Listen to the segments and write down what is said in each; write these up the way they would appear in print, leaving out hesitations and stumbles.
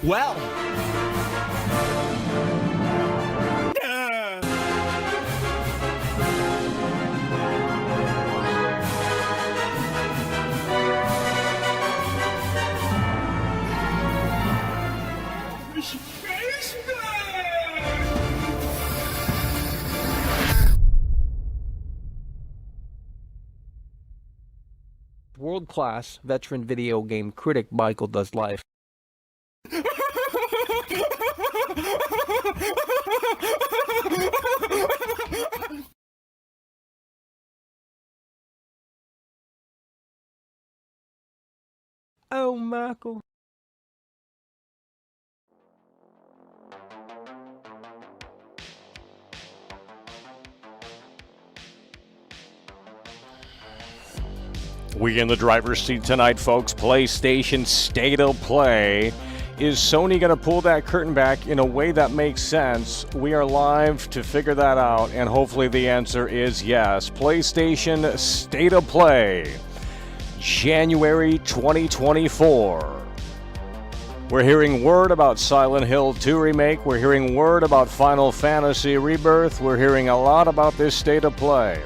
Well. World-class veteran video game critic Michael Does Life. Oh, Michael. We in the driver's seat tonight, folks. PlayStation State of Play. Is Sony going to pull that curtain back in a way that makes sense? We are live to figure that out, and hopefully the answer is yes. PlayStation State of Play, January 2024. We're hearing word about Silent Hill 2 Remake. We're hearing word about Final Fantasy Rebirth. We're hearing a lot about this State of Play.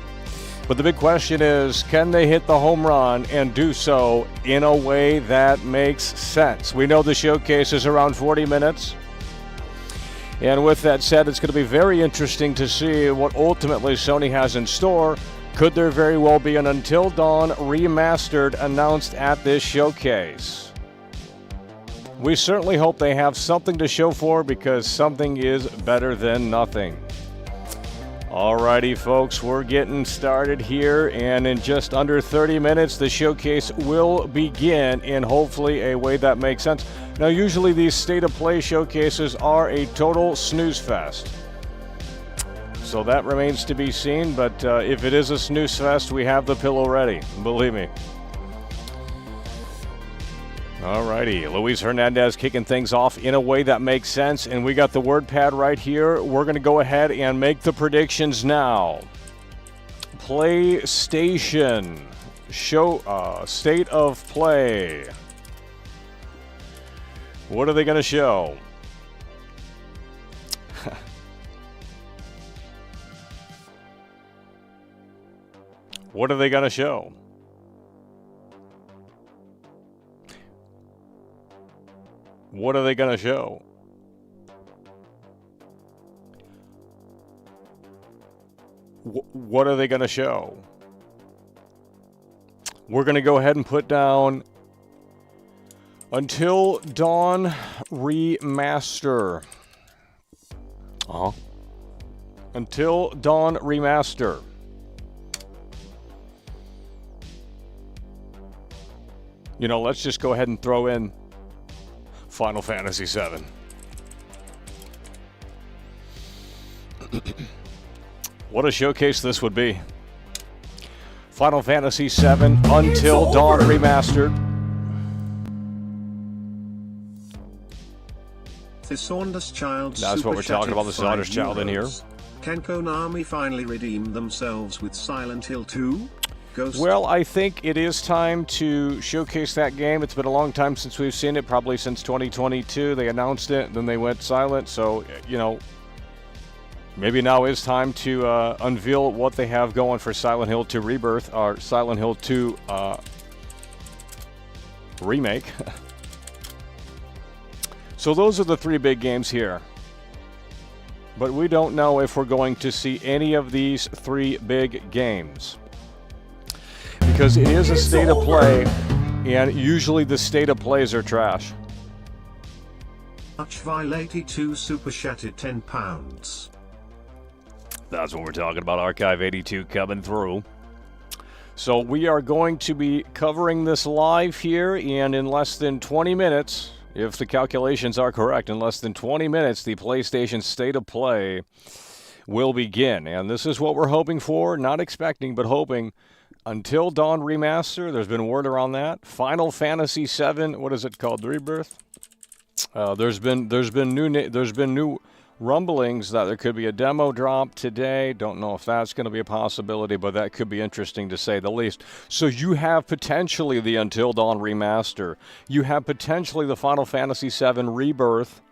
But the big question is, can they hit the home run and do so in a way that makes sense? We know the showcase is around 40 minutes. And with that said, it's going to be very interesting to see what ultimately Sony has in store. Could there very well be an Until Dawn remastered announced at this showcase? We certainly hope they have something to show for, because something is better than nothing. Alrighty, folks, we're getting started here, and in just under 30 minutes, the showcase will begin in hopefully a way that makes sense. Now, usually these State of Play showcases are a total snooze fest. So that remains to be seen, but if it is a snooze fest, we have the pillow ready, believe me. Alrighty, Luis Hernandez kicking things off in a way that makes sense, and we got the word pad right here. We're going to go ahead and make the predictions now. PlayStation State of Play. What are they going to show? What are they going to show? What are they going to show? What are they going to show? We're going to go ahead and put down Until Dawn Remaster. Until Dawn Remaster. You know, let's just go ahead and throw in Final Fantasy VII. What a showcase this would be. Final Fantasy VII Until Dawn Remastered. The Saunders Child. That's what we're talking about, the Saunders Child in here. Can Konami finally redeem themselves with Silent Hill 2? Ghost? Well, I think it is time to showcase that game. It's been a long time since we've seen it, probably since 2022. They announced it, then they went silent. So, you know, maybe now is time to unveil what they have going for Silent Hill 2 Rebirth, or Silent Hill 2 Remake. So those are the three big games here. But we don't know if we're going to see any of these three big games, because it is a state of play, and usually the state of plays are trash. Archvile 82 super chatted £10. That's what we're talking about, Archive 82 coming through. So we are going to be covering this live here, and in less than 20 minutes, if the calculations are correct, in less than 20 minutes, the PlayStation State of Play will begin. And this is what we're hoping for, not expecting, but hoping. Until Dawn Remaster, there's been word around that. Final Fantasy VII, what is it called, Rebirth? There's been new rumblings that there could be a demo drop today. Don't know if that's going to be a possibility, but that could be interesting to say the least. So you have potentially the Until Dawn Remaster. You have potentially the Final Fantasy VII Rebirth,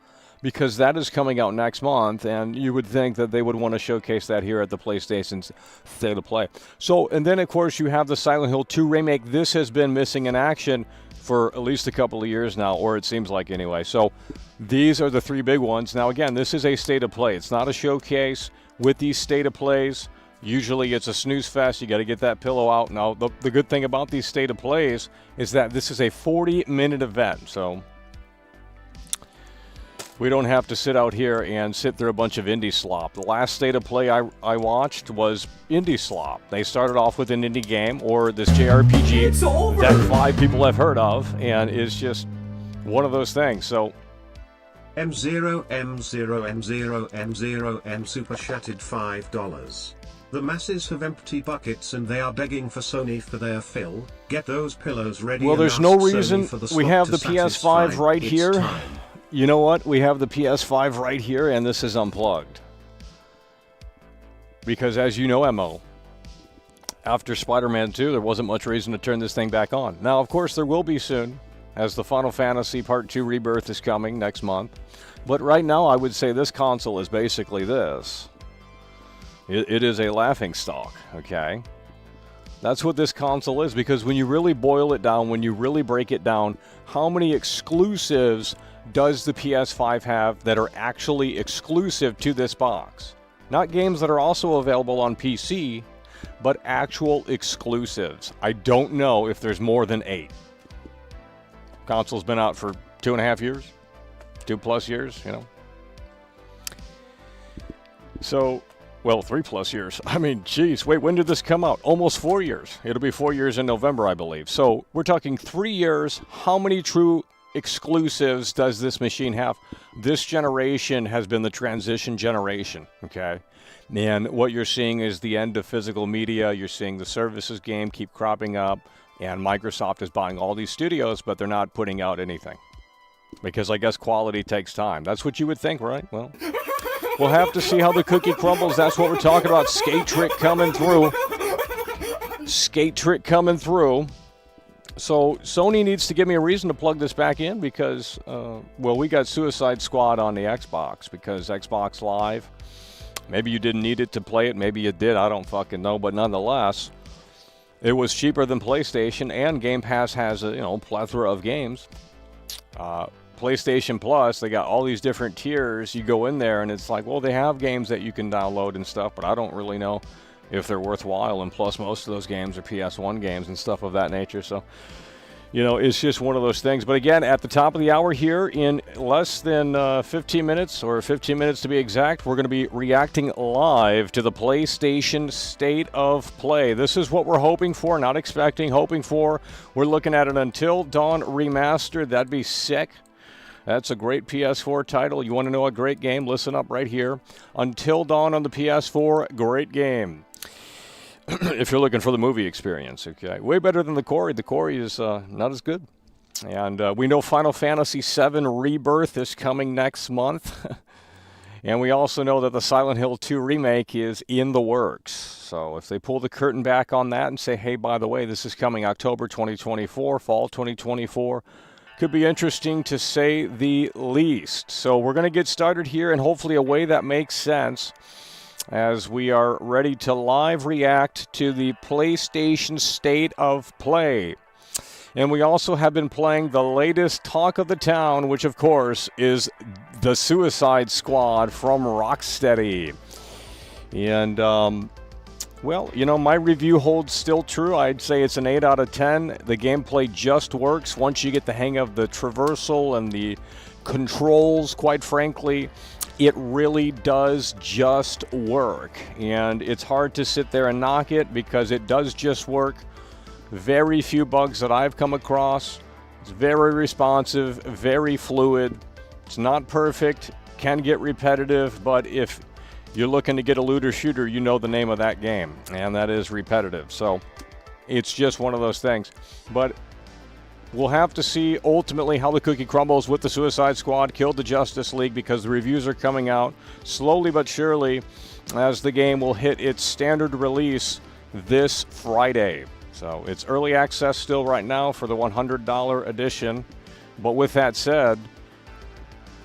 because that is coming out next month, and you would think that they would want to showcase that here at the PlayStation's State of Play. So, and then, of course, you have the Silent Hill 2 Remake. This has been missing in action for at least a couple of years now, or it seems like anyway. So these are the three big ones. Now, again, this is a State of Play. It's not a showcase. With these State of Plays, usually it's a snooze fest. You got to get that pillow out. Now, the good thing about these State of Plays is that this is a 40-minute event, so we don't have to sit out here and sit through a bunch of indie slop. The last State of Play I watched was indie slop. They started off with an indie game, or this JRPG that 5 people have heard of, and it's just one of those things. So M0, M0, M0, M0, M super chatted $5. The masses have empty buckets and they are begging for Sony for their fill. Get those pillows ready. Well, there's no reason. We have the PS5 right here. Time. You know what? We have the PS5 right here, and this is unplugged. Because as you know, MO, after Spider-Man 2, there wasn't much reason to turn this thing back on. Now, of course, there will be soon, as the Final Fantasy Part 2 Rebirth is coming next month. But right now, I would say this console is basically this. It is a laughingstock, okay? That's what this console is, because when you really boil it down, when you really break it down, how many exclusives does the PS5 have that are actually exclusive to this box? Not games that are also available on PC, but actual exclusives. I don't know if there's more than 8. Console's been out for 2.5 years, 2+ years, you know. So, well, 3+ years. I mean, geez, wait, when did this come out? Almost 4 years. It'll be 4 years in November, I believe. So we're talking 3 years. How many true exclusives does this machine have? This generation has been the transition generation, okay? And what you're seeing is the end of physical media. You're seeing the services game keep cropping up, and Microsoft is buying all these studios, but they're not putting out anything, because I guess quality takes time. That's what you would think, right? Well, we'll have to see how the cookie crumbles. That's what we're talking about. Skate Trick coming through. Skate Trick coming through. So Sony needs to give me a reason to plug this back in, because, well, we got Suicide Squad on the Xbox, because Xbox Live, maybe you didn't need it to play it, maybe you did, I don't fucking know, but nonetheless, it was cheaper than PlayStation, and Game Pass has a plethora of games. PlayStation Plus, they got all these different tiers. You go in there and it's like, well, they have games that you can download and stuff, but I don't really know if they're worthwhile, and plus most of those games are PS1 games and stuff of that nature. So, it's just one of those things. But again, at the top of the hour here, in less than 15 minutes, or 15 minutes to be exact, we're going to be reacting live to the PlayStation State of Play. This is what we're hoping for, not expecting, hoping for. We're looking at an Until Dawn Remastered. That'd be sick. That's a great PS4 title. You want to know a great game? Listen up right here. Until Dawn on the PS4, great game. if you're looking for the movie experience. Okay, way better than the Quarry. The Quarry is not as good. And we know Final Fantasy VII Rebirth is coming next month. And we also know that the Silent Hill 2 remake is in the works. So if they pull the curtain back on that and say, hey, by the way, this is coming October 2024, fall 2024, could be interesting to say the least. So we're going to get started here, and hopefully a way that makes sense as we are ready to live react to the PlayStation State of Play. And we also have been playing the latest talk of the town, which, of course, is the Suicide Squad from Rocksteady. And, well, you know, my review holds still true. I'd say it's an 8 out of 10. The gameplay just works once you get the hang of the traversal and the controls, quite frankly. It really does just work. And it's hard to sit there and knock it because it does just work. Very few bugs that I've come across. It's very responsive, very fluid. It's not perfect, can get repetitive, but if you're looking to get a looter shooter, you know the name of that game, and that is repetitive. So it's just one of those things. But we'll have to see ultimately how the cookie crumbles with the Suicide Squad Killed the Justice League, because the reviews are coming out slowly but surely as the game will hit its standard release this Friday. So it's early access still right now for the $100 edition. But with that said,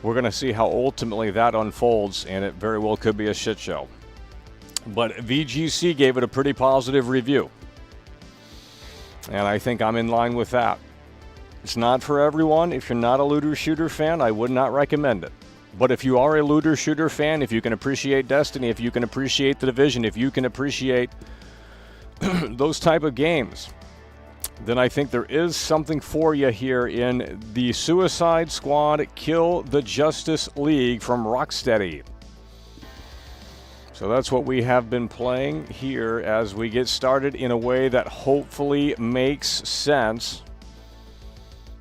we're going to see how ultimately that unfolds, and it very well could be a shit show. But VGC gave it a pretty positive review, and I think I'm in line with that. It's not for everyone. If you're not a looter shooter fan, I would not recommend it. But if you are a looter shooter fan, if you can appreciate Destiny, if you can appreciate The Division, if you can appreciate those type of games, then I think there is something for you here in the Suicide Squad Kill the Justice League from Rocksteady. So that's what we have been playing here as we get started in a way that hopefully makes sense.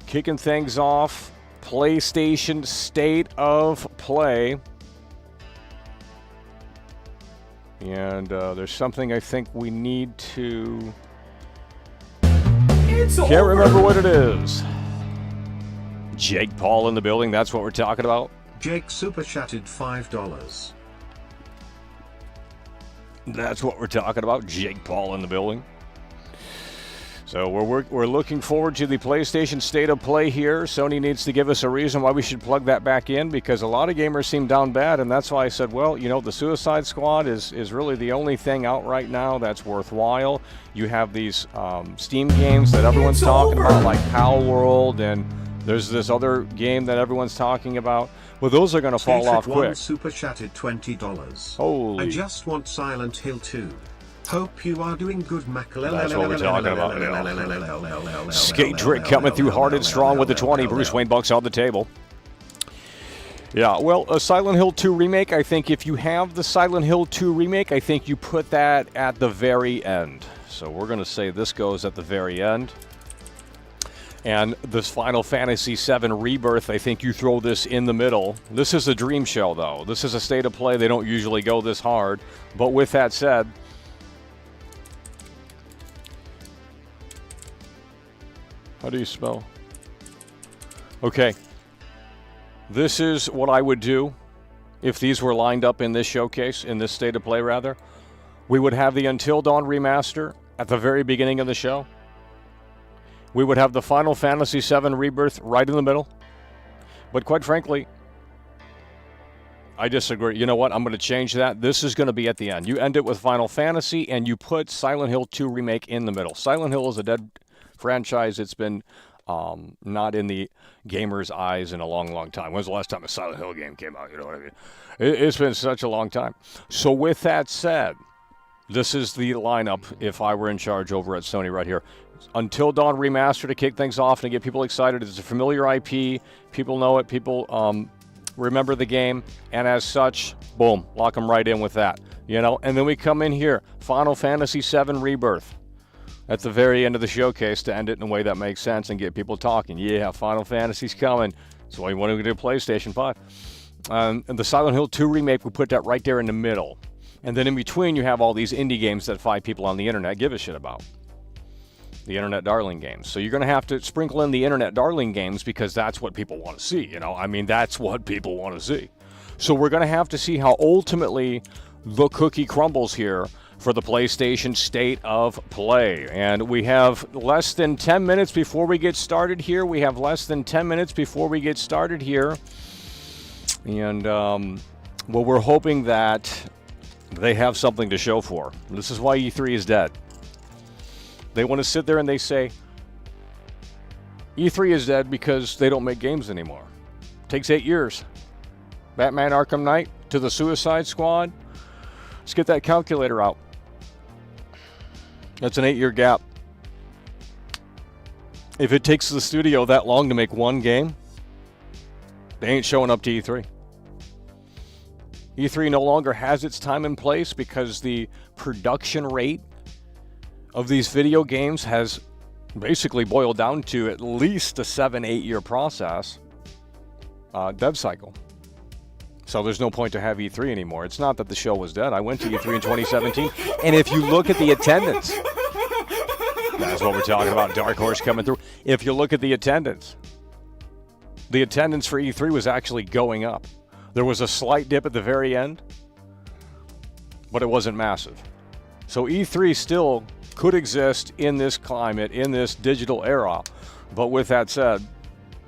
Kicking things off, PlayStation State of Play. And there's something I think we need to... Can't remember what it is. Jake Paul in the building, that's what we're talking about. Jake super chatted $5. That's what we're talking about, Jake Paul in the building. So we're looking forward to the PlayStation State of Play here. Sony needs to give us a reason why we should plug that back in, because a lot of gamers seem down bad, and that's why I said, well, you know, the Suicide Squad is really the only thing out right now that's worthwhile. You have these Steam games that everyone's talking about, like Pal World, and there's this other game that everyone's talking about. Well, those are going to fall off quick. Super chatted $20. Holy. I just want Silent Hill 2. Hope you are doing good, Mac. That's what we're talking about. Skate Trick coming through hard and strong with the 20. Bruce Wayne bucks on the table. Yeah, well, a Silent Hill 2 remake, I think if you have the Silent Hill 2 remake, I think you put that at the very end. So we're going to say this goes at the very end. And this Final Fantasy VII Rebirth, I think you throw this in the middle. This is a dream show, though. This is a State of Play. They don't usually go this hard. But with that said... How do you spell? Okay. This is what I would do if these were lined up in this showcase, in this State of Play, rather. We would have the Until Dawn remaster at the very beginning of the show. We would have the Final Fantasy VII Rebirth right in the middle. But quite frankly, I disagree. You know what? I'm going to change that. This is going to be at the end. You end it with Final Fantasy, and you put Silent Hill 2 Remake in the middle. Silent Hill is a dead franchise. It's been not in the gamers' eyes in a long, long time. When's the last time a Silent Hill game came out? You know what I mean? It's been such a long time. So with that said, this is the lineup if I were in charge over at Sony right here. Until Dawn Remaster to kick things off and get people excited. It's a familiar IP. People know it. People remember the game. And as such, boom, lock them right in with that. You know, and then we come in here, Final Fantasy VII Rebirth. At the very end of the showcase to end it in a way that makes sense and get people talking. Yeah, Final Fantasy's coming. That's why you want to do PlayStation 5. And the Silent Hill 2 remake, we put that right there in the middle. And then in between, you have all these indie games that 5 people on the internet give a shit about. The internet darling games. So you're going to have to sprinkle in the internet darling games because that's what people want to see, you know? I mean, that's what people want to see. So we're going to have to see how ultimately the cookie crumbles here for the PlayStation State of Play. And we have less than 10 minutes before we get started here. And, well, we're hoping that they have something to show for. This is why E3 is dead. They want to sit there and they say, E3 is dead because they don't make games anymore. Takes 8 years. Batman Arkham Knight to the Suicide Squad. Let's get that calculator out. That's an 8-year gap. If it takes the studio that long to make one game, they ain't showing up to E3. E3 no longer has its time and place because the production rate of these video games has basically boiled down to at least a 7-8 year process dev cycle. So there's no point to have E3 anymore. It's not that the show was dead. I went to E3 in 2017, and if you look at the attendance, that's what we're talking about, Dark Horse coming through. If you look at the attendance for E3 was actually going up. There was a slight dip at the very end, but it wasn't massive. So E3 still could exist in this climate, in this digital era. But with that said,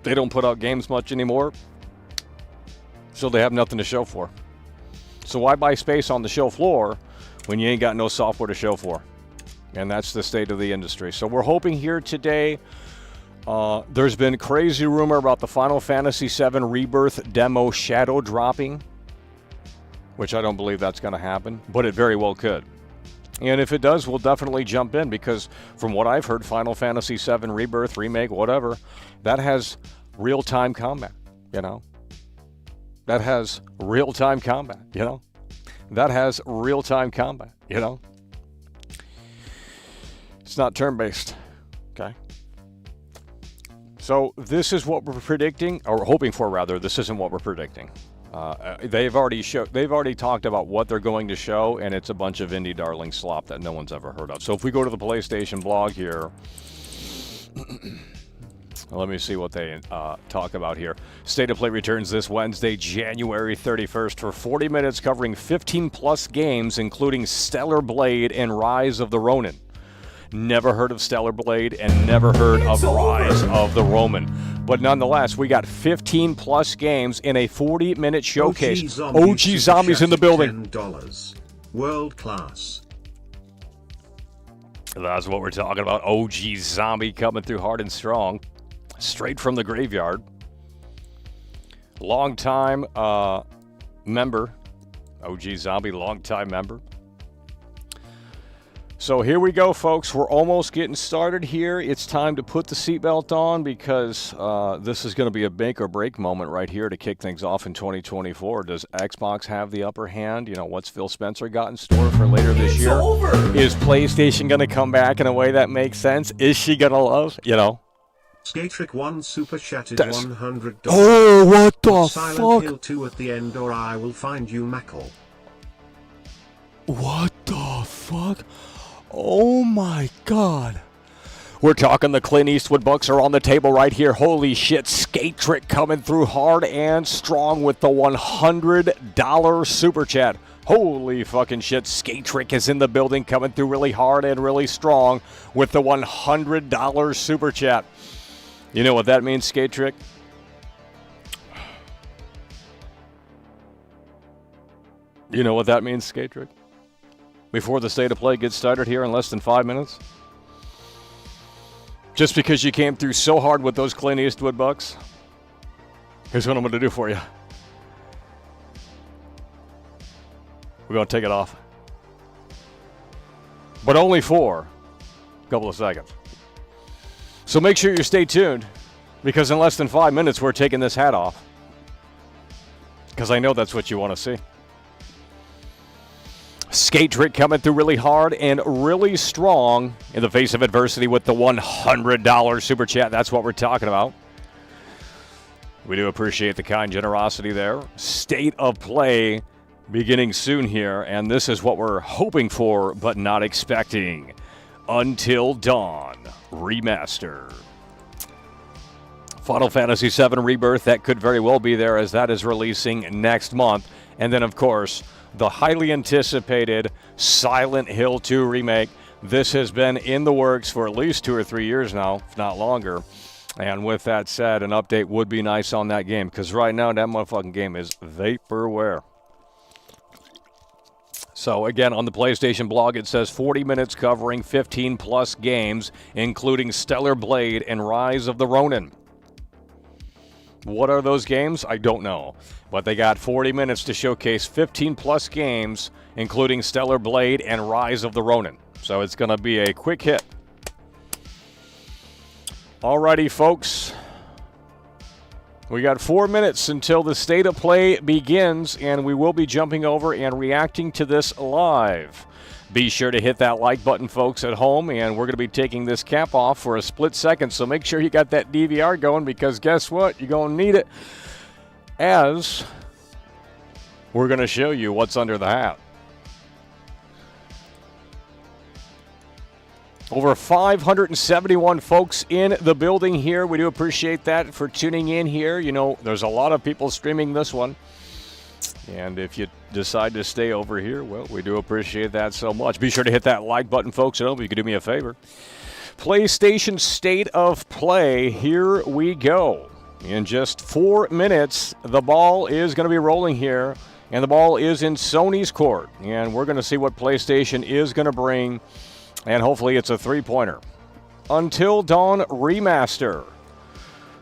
they don't put out games much anymore, so they have nothing to show for. So why buy space on the show floor when you ain't got no software to show for? And that's the state of the industry. So we're hoping here today. There's been crazy rumor about the Final Fantasy VII Rebirth demo shadow dropping, which I don't believe that's going to happen, but it very well could. And if it does, we'll definitely jump in because from what I've heard, Final Fantasy VII Rebirth, Remake, whatever, that has real-time combat, you know? That has real-time combat, you know? That has real-time combat, you know? It's not turn-based, okay? So this is what we're predicting, or hoping for rather. This isn't what we're predicting. They've already talked about what they're going to show, and it's a bunch of indie darling slop that no one's ever heard of. So if we go to the PlayStation blog here, let me see what they talk about here. State of Play returns this Wednesday, January 31st, for 40 minutes, covering 15-plus games, including Stellar Blade and Rise of the Ronin. Never heard of Stellar Blade and never heard of Rise of the Ronin. But nonetheless, we got 15-plus games in a 40-minute showcase. OG Zombies in the building. $10. World class. That's what we're talking about. OG Zombie coming through hard and strong. Straight from the graveyard. Long-time member. OG Zombie, long-time member. So here we go, folks. We're almost getting started here. It's time to put the seatbelt on because this is going to be a make or break moment right here to kick things off in 2024. Does Xbox have the upper hand? You know, what's Phil Spencer got in store for later this year? Over. Is PlayStation going to come back in a way that makes sense? Is she going to love, you know? Skatrick 1 super chatted $100. Oh, what the Silent fuck? Hill 2 at the end or I will find you Mackle. What the fuck? Oh my god. We're talking the Clint Eastwood bucks are on the table right here. Holy shit, Skate Trick coming through hard and strong with the $100 super chat. Holy fucking shit, Skate Trick is in the building coming through really hard and really strong with the $100 super chat. You know what that means, Skate Trick? You know what that means, Skate Trick? Before the State of Play gets started here in less than 5 minutes? Just because you came through so hard with those Clint Eastwood bucks, here's what I'm going to do for you. We're going to take it off. But only for a couple of seconds. So make sure you stay tuned, because in less than 5 minutes, we're taking this hat off. Because I know that's what you want to see. Skate Trick coming through really hard and really strong in the face of adversity with the $100 super chat. That's what we're talking about. We do appreciate the kind generosity there. State of Play beginning soon here, and this is what we're hoping for but not expecting. Until Dawn Remaster. Final Fantasy VII Rebirth, that could very well be there as that is releasing next month. And then, of course, the highly anticipated Silent Hill 2 remake. This has been in the works for at least 2 or 3 years now, if not longer. And with that said, an update would be nice on that game, because right now that motherfucking game is vaporware. So again, on the PlayStation blog, it says 40 minutes covering 15 plus games, including Stellar Blade and Rise of the Ronin. What are those games? I don't know. But they got 40 minutes to showcase 15 plus games, including Stellar Blade and Rise of the Ronin. So it's going to be a quick hit. Alrighty, folks. We got 4 minutes until the State of Play begins, and we will be jumping over and reacting to this live. Be sure to hit that like button, folks, at home, and we're going to be taking this cap off for a split second, so make sure you got that DVR going, because guess what? You're going to need it, as we're going to show you what's under the hat. Over 571 folks in the building here. We do appreciate that for tuning in here. You know, there's a lot of people streaming this one. And if you decide to stay over here, well, we do appreciate that so much. Be sure to hit that like button, folks. And you can do me a favor. PlayStation State of Play. Here we go. In just 4 minutes, the ball is going to be rolling here. And the ball is in Sony's court. And we're going to see what PlayStation is going to bring. And hopefully it's a three-pointer. Until Dawn Remaster.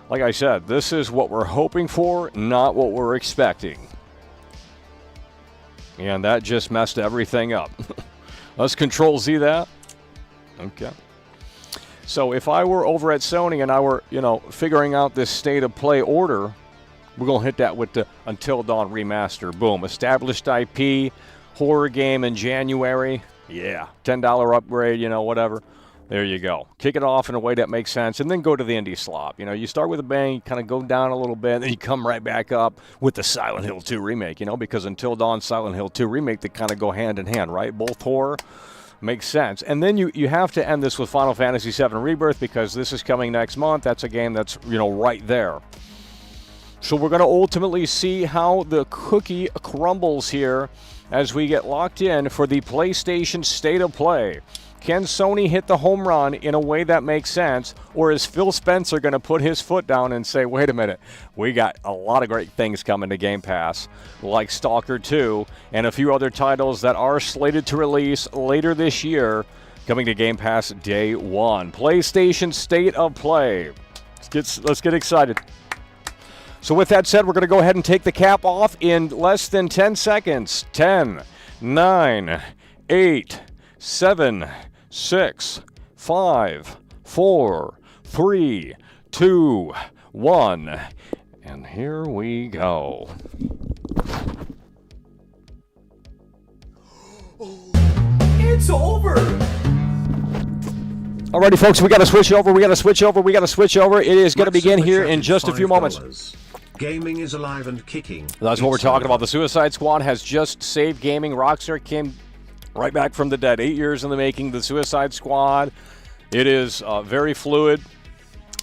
Like I said, this is what we're hoping for, not what we're expecting. And that just messed everything up. Let's Control-Z that. Okay. So if I were over at Sony and I were, figuring out this State of Play order, we're going to hit that with the Until Dawn Remaster. Boom. Established IP, horror game in January. Yeah, $10 upgrade, whatever. There you go. Kick it off in a way that makes sense, and then go to the indie slop. You start with a bang, you kind of go down a little bit, and then you come right back up with the Silent Hill 2 remake, because Until Dawn, Silent Hill 2 remake, they kind of go hand in hand, right? Both horror. Makes sense. And then you have to end this with Final Fantasy VII Rebirth, because this is coming next month. That's a game that's, right there. So we're going to ultimately see how the cookie crumbles here as we get locked in for the PlayStation State of Play. Can Sony hit the home run in a way that makes sense, or is Phil Spencer going to put his foot down and say, wait a minute, we got a lot of great things coming to Game Pass, like Stalker 2 and a few other titles that are slated to release later this year, coming to Game Pass day one. PlayStation State of Play. Let's get excited. So with that said, we're going to go ahead and take the cap off in less than 10 seconds. 10, 9, 8, 7, 6, 5, 4, 3, 2, 1. And here we go. It's over! Alrighty, folks, we got to switch over. It is going to begin here in just a few moments. Gaming is alive and kicking. That's what we're talking about. The Suicide Squad has just saved gaming. Rockstar came right back from the dead. 8 years in the making. The Suicide Squad. It is very fluid.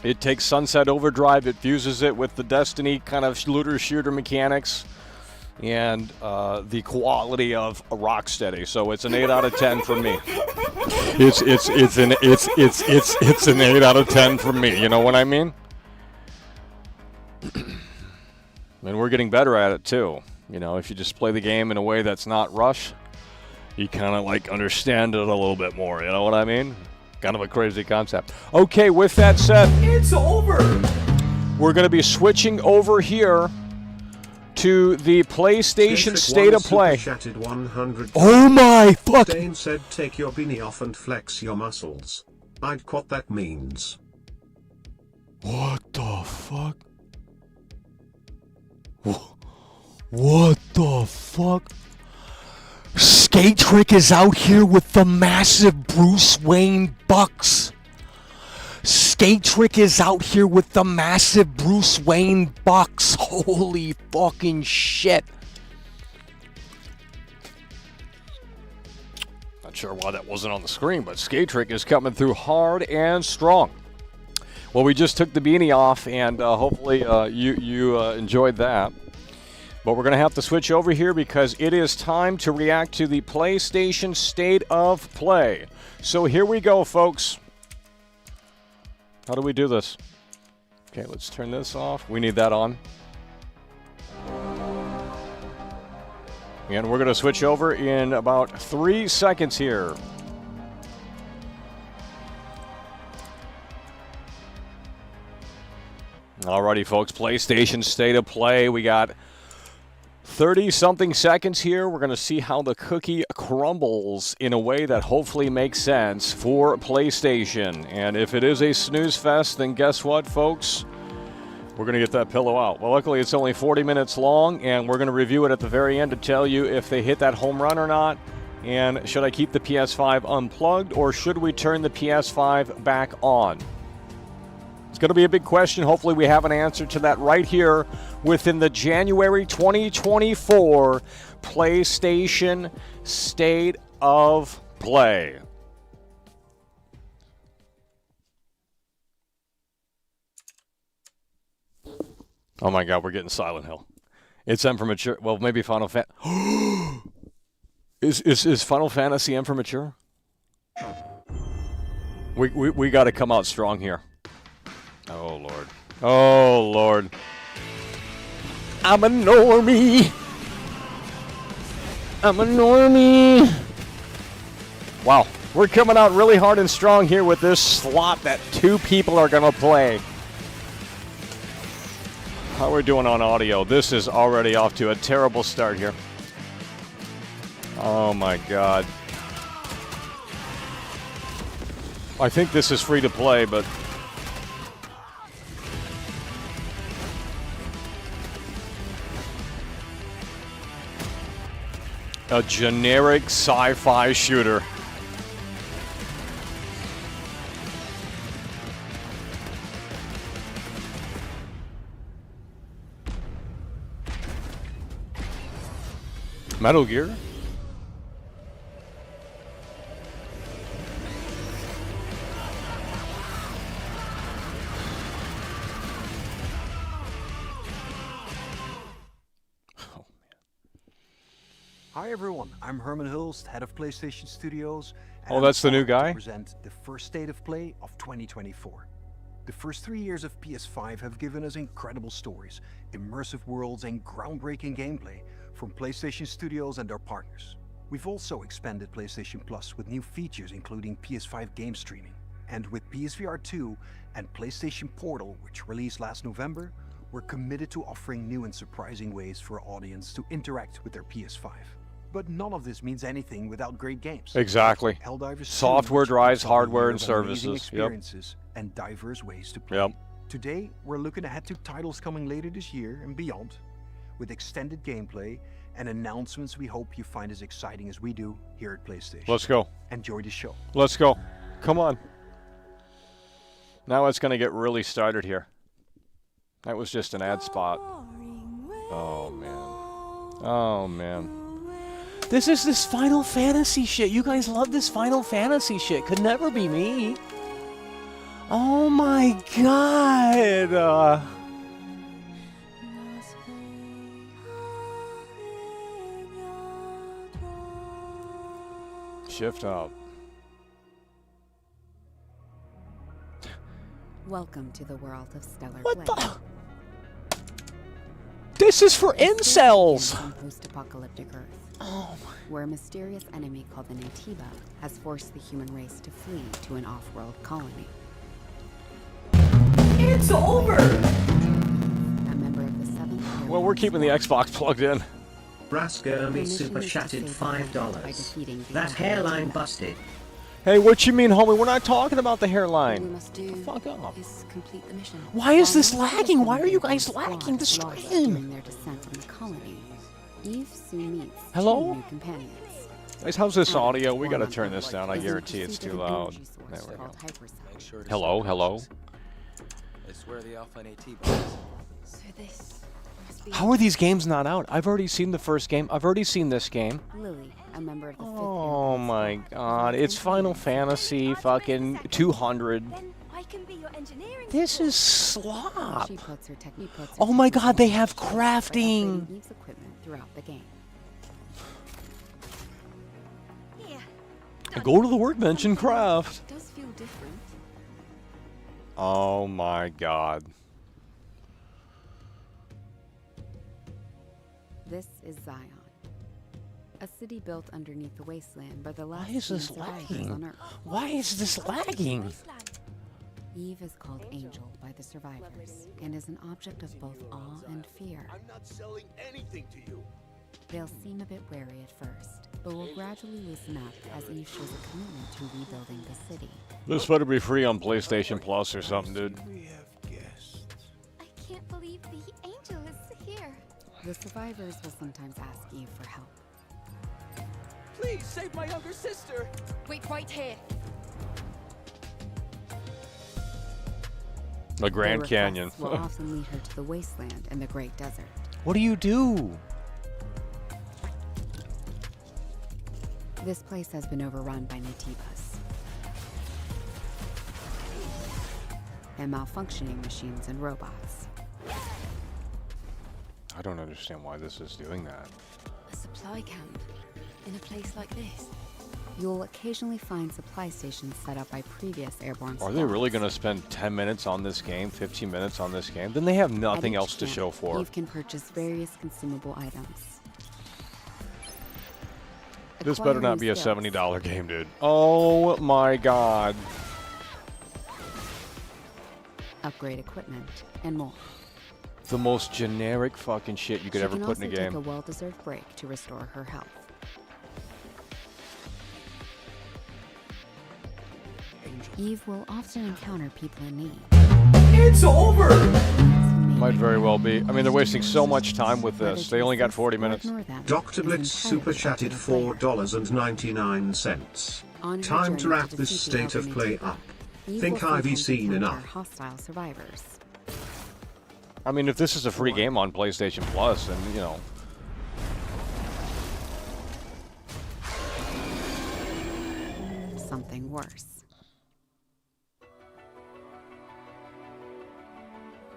It takes Sunset Overdrive. It fuses it with the Destiny kind of looter-shooter mechanics and the quality of Rocksteady. So it's an 8 out of 10 from me. It's an 8 out of 10 from me. You know what I mean? And we're getting better at it too. If you just play the game in a way that's not rush, you kind of understand it a little bit more. You know what I mean? Kind of a crazy concept. Okay, with that said, it's over. We're going to be switching over here to the PlayStation State of Play. Oh my fuck! Dane said, "Take your beanie off and flex your muscles." I'd what that means. What the fuck? What the fuck? Skate Trick is out here with the massive Bruce Wayne bucks. Skate Trick is out here with the massive Bruce Wayne bucks. Holy fucking shit. Not sure why that wasn't on the screen, but Skate Trick is coming through hard and strong. Well, we just took the beanie off, and hopefully you enjoyed that. But we're going to have to switch over here because it is time to react to the PlayStation State of Play. So here we go, folks. How do we do this? Okay, let's turn this off. We need that on. And we're going to switch over in about 3 seconds here. Alrighty, folks, PlayStation State of Play. We got 30-something seconds here. We're going to see how the cookie crumbles in a way that hopefully makes sense for PlayStation. And if it is a snooze fest, then guess what, folks? We're going to get that pillow out. Well, luckily, it's only 40 minutes long, and we're going to review it at the very end to tell you if they hit that home run or not. And should I keep the PS5 unplugged, or should we turn the PS5 back on? It's going to be a big question. Hopefully, we have an answer to that right here within the January 2024 PlayStation State of Play. Oh my God, we're getting Silent Hill. It's M for mature. Well, maybe Final Fantasy. Is Final Fantasy M for mature? We got to come out strong here. Oh Lord. Oh Lord. I'm a normie. I'm a normie. Wow, we're coming out really hard and strong here with this slot that 2 people are gonna play. How are we doing on audio? This is already off to a terrible start here. Oh my God. I think this is free to play, but a generic sci-fi shooter. Metal Gear? Hi everyone, I'm Herman Hulst, head of PlayStation Studios. Oh, that's the new guy? To present the first State of Play of 2024. The first 3 years of PS5 have given us incredible stories, immersive worlds and groundbreaking gameplay from PlayStation Studios and their partners. We've also expanded PlayStation Plus with new features including PS5 game streaming. And with PSVR 2 and PlayStation Portal, which released last November, we're committed to offering new and surprising ways for our audience to interact with their PS5. But none of this means anything without great games. Exactly. Helldivers Software 2, drives which hardware offers and amazing services. experiences and diverse ways to play. Yep. Today, we're looking ahead to titles coming later this year and beyond, with extended gameplay and announcements we hope you find as exciting as we do here at PlayStation. Let's go. Enjoy the show. Let's go. Come on. Now it's going to get really started here. That was just an ad spot. Oh, man. Oh, man. This is this Final Fantasy shit. You guys love this Final Fantasy shit. Could never be me. Oh my God. Shift up. Welcome to the world of Stellar What Play. the? This is for incels. On post-apocalyptic Earth, where a mysterious enemy called the Natiba has forced the human race to flee to an off-world colony. It's over! A member of the 7th. Well, we're keeping the Xbox plugged in. Braskermy super chatted $5. That hairline busted. Hey, what you mean, homie? We're not talking about the All we hairline. must do Fuck off. is complete the mission. Why is this While most lagging? Why are you citizens guys of lagging the Squad lost stream? during their descent on the colony, Eve soon meets Hello? 2 new companions. Guys, how's this Adam, audio? We 4 gotta months turn this down. I is guarantee it's interested too in an loud. energy source There we go. called hypersonic. Hello, hello. I swear the Alpha NAT So this must How are these games not out? I've already seen the first game. I've already seen this game. Lily, a member of the fifth Oh my god, it's Final Fantasy fucking 200. This is slop. Oh my god, they have crafting. Eve's equipment throughout the game. Go to the workbench and craft. It does feel different. Oh my god. This is Zion, a city built underneath the wasteland by the last Why is this survivors lagging? on Earth. Why is this lagging? Eve is called Angel by the survivors and is an object of both awe and fear. I'm not selling anything to you. They'll seem a bit wary at first, but will gradually loosen up as Eve shows a commitment to rebuilding the city. This better be free on PlayStation Plus or something, dude. We have guests. I can't believe the angel is here. The survivors will sometimes ask Eve for help. Please save my younger sister. Wait right here. The Grand Their Canyon. requests will often lead her to the wasteland and the Great Desert. What do you do? This place has been overrun by Natibas and malfunctioning machines and robots. I don't understand why this is doing that. A supply camp in a place like this. You'll occasionally find supply stations set up by previous airborne Are they really squads. going to spend 10 minutes on this game, 15 minutes on this game? Then they have nothing At each else to camp, show for it. Eve can purchase various consumable items. This better not be a Acquiring skills. $70 game, dude. Oh my god. Upgrade equipment, and more. The most generic fucking shit you could She ever can put in a also take game. a well-deserved break to restore her health. Eve will often encounter people in need. It's over! Might very well be. I mean, they're wasting so much time with this. They only got 40 minutes. Dr. Blitz super chatted $4.99. Time to wrap this state of play up. Think I've seen enough. Hostile survivors. I mean, if this is a free game on PlayStation Plus, then, you know. Something worse.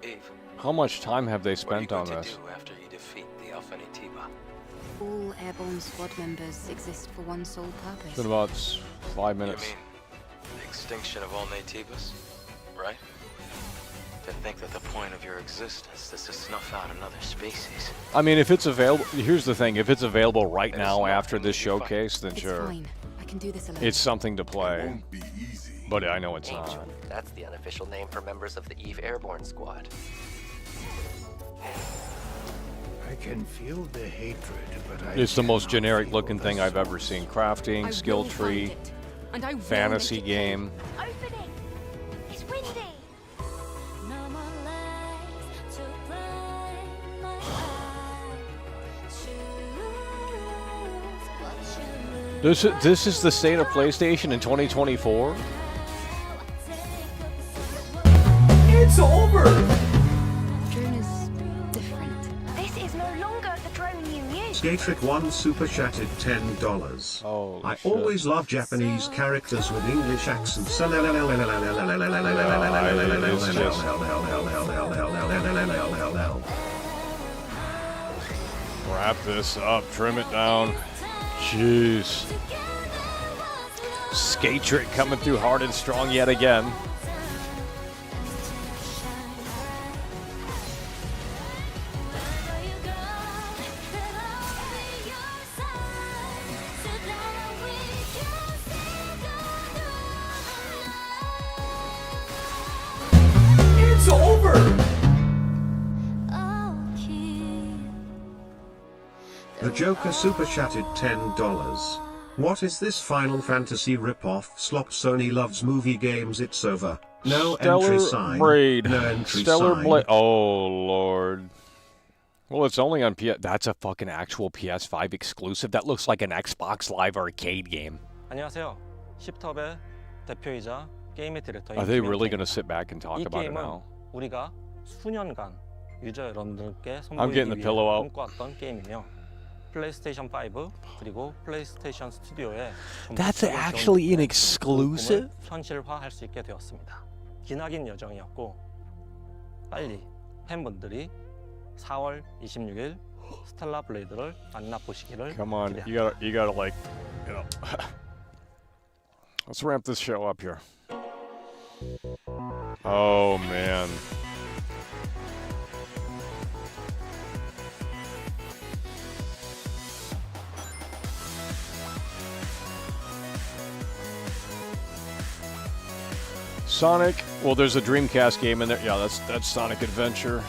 Eve, How much time have they what are you spent going on to this? do after you defeat the Alpha Natiba? All airborne squad members exist for one sole It's purpose. been about 5 You minutes. mean the extinction of all Natibas, right? To think that the point of your existence is to snuff out another species. I mean, if it's available, here's the thing, if it's available right It's now not after this easy to find. showcase, then It's sure. fine. I can do this alone. It's something to play, Won't be easy. but I know it's Angel. not. That's the unofficial name for members of the Eve Airborne Squad. I can feel the hatred, but I It's the most cannot generic feel looking the thing I've ever sorrow. seen. Crafting, I skill will tree, find it, and I will fantasy make it game. Opening. It's windy. No more lies to blind my eyes. Choose what you lose. This is the state of PlayStation in 2024? It's over! Drone is different. This is no longer the drone you knew. Skatrick1 super chatted $10. Oh, I shit. always love Japanese characters with English accents. Wrap this up, trim it down. Jeez. Skate trick coming through hard and strong yet again. It's over! The Joker super chatted $10. What is this Final Fantasy rip-off slop? Sony loves movie games, it's over. No entry Stellar sign. Braid. No entry Stellar sign. Blade. Oh, Lord. Well, it's only on PS. That's a fucking actual PS5 exclusive. That looks like an Xbox Live Arcade game. 안녕하세요. 십톱의 대표이자 게임의 디렉터인 Are they really 김영태입니다. going to sit back and talk 이 about it 게임은 now? 우리가 수년간 유저 여러분들께 I'm getting the 선보이기 위해 pillow out. 꿈꿔왔던 게임이며 플레이스테이션 5 그리고 플레이스테이션 스튜디오에 That's actually an exclusive? 현실화할 수 있게 되었습니다. 기나긴 여정이었고 빨리 팬분들이 4월 26일 스텔라 블레이드를 만나보시기를 Come on, 기대합니다. you gotta like, let's ramp this show up here. Oh man. Sonic, well there's a Dreamcast game in there. Yeah, that's Sonic Adventure.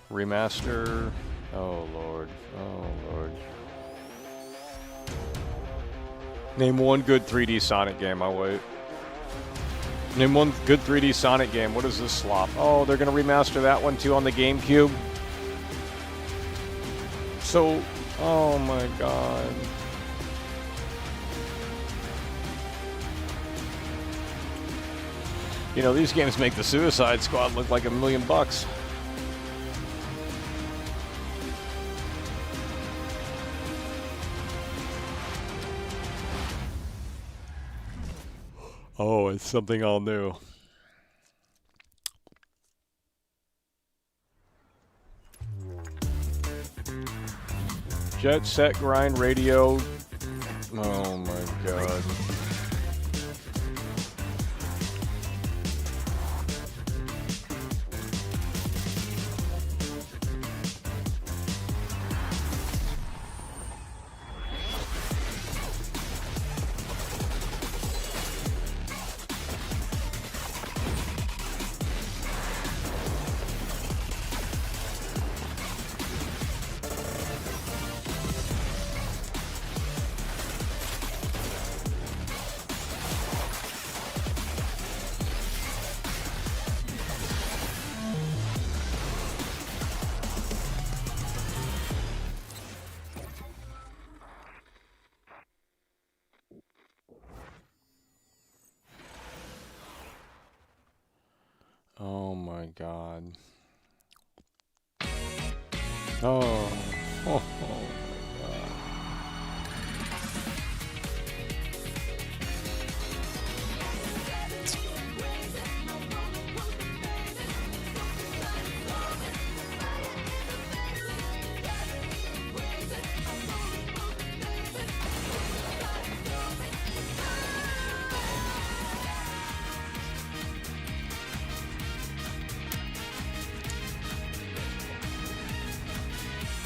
Remaster. Oh Lord. Oh Lord. Name one good 3D Sonic game. I'll wait. Name one good 3D Sonic game. What is this slop? Oh, they're gonna remaster that one too on the GameCube. So, oh my God. You know, these games make the Suicide Squad look like $1 million. Oh, it's something all new. Jet Set Grind Radio. Oh my God. Oh my God. Oh. Oh my God.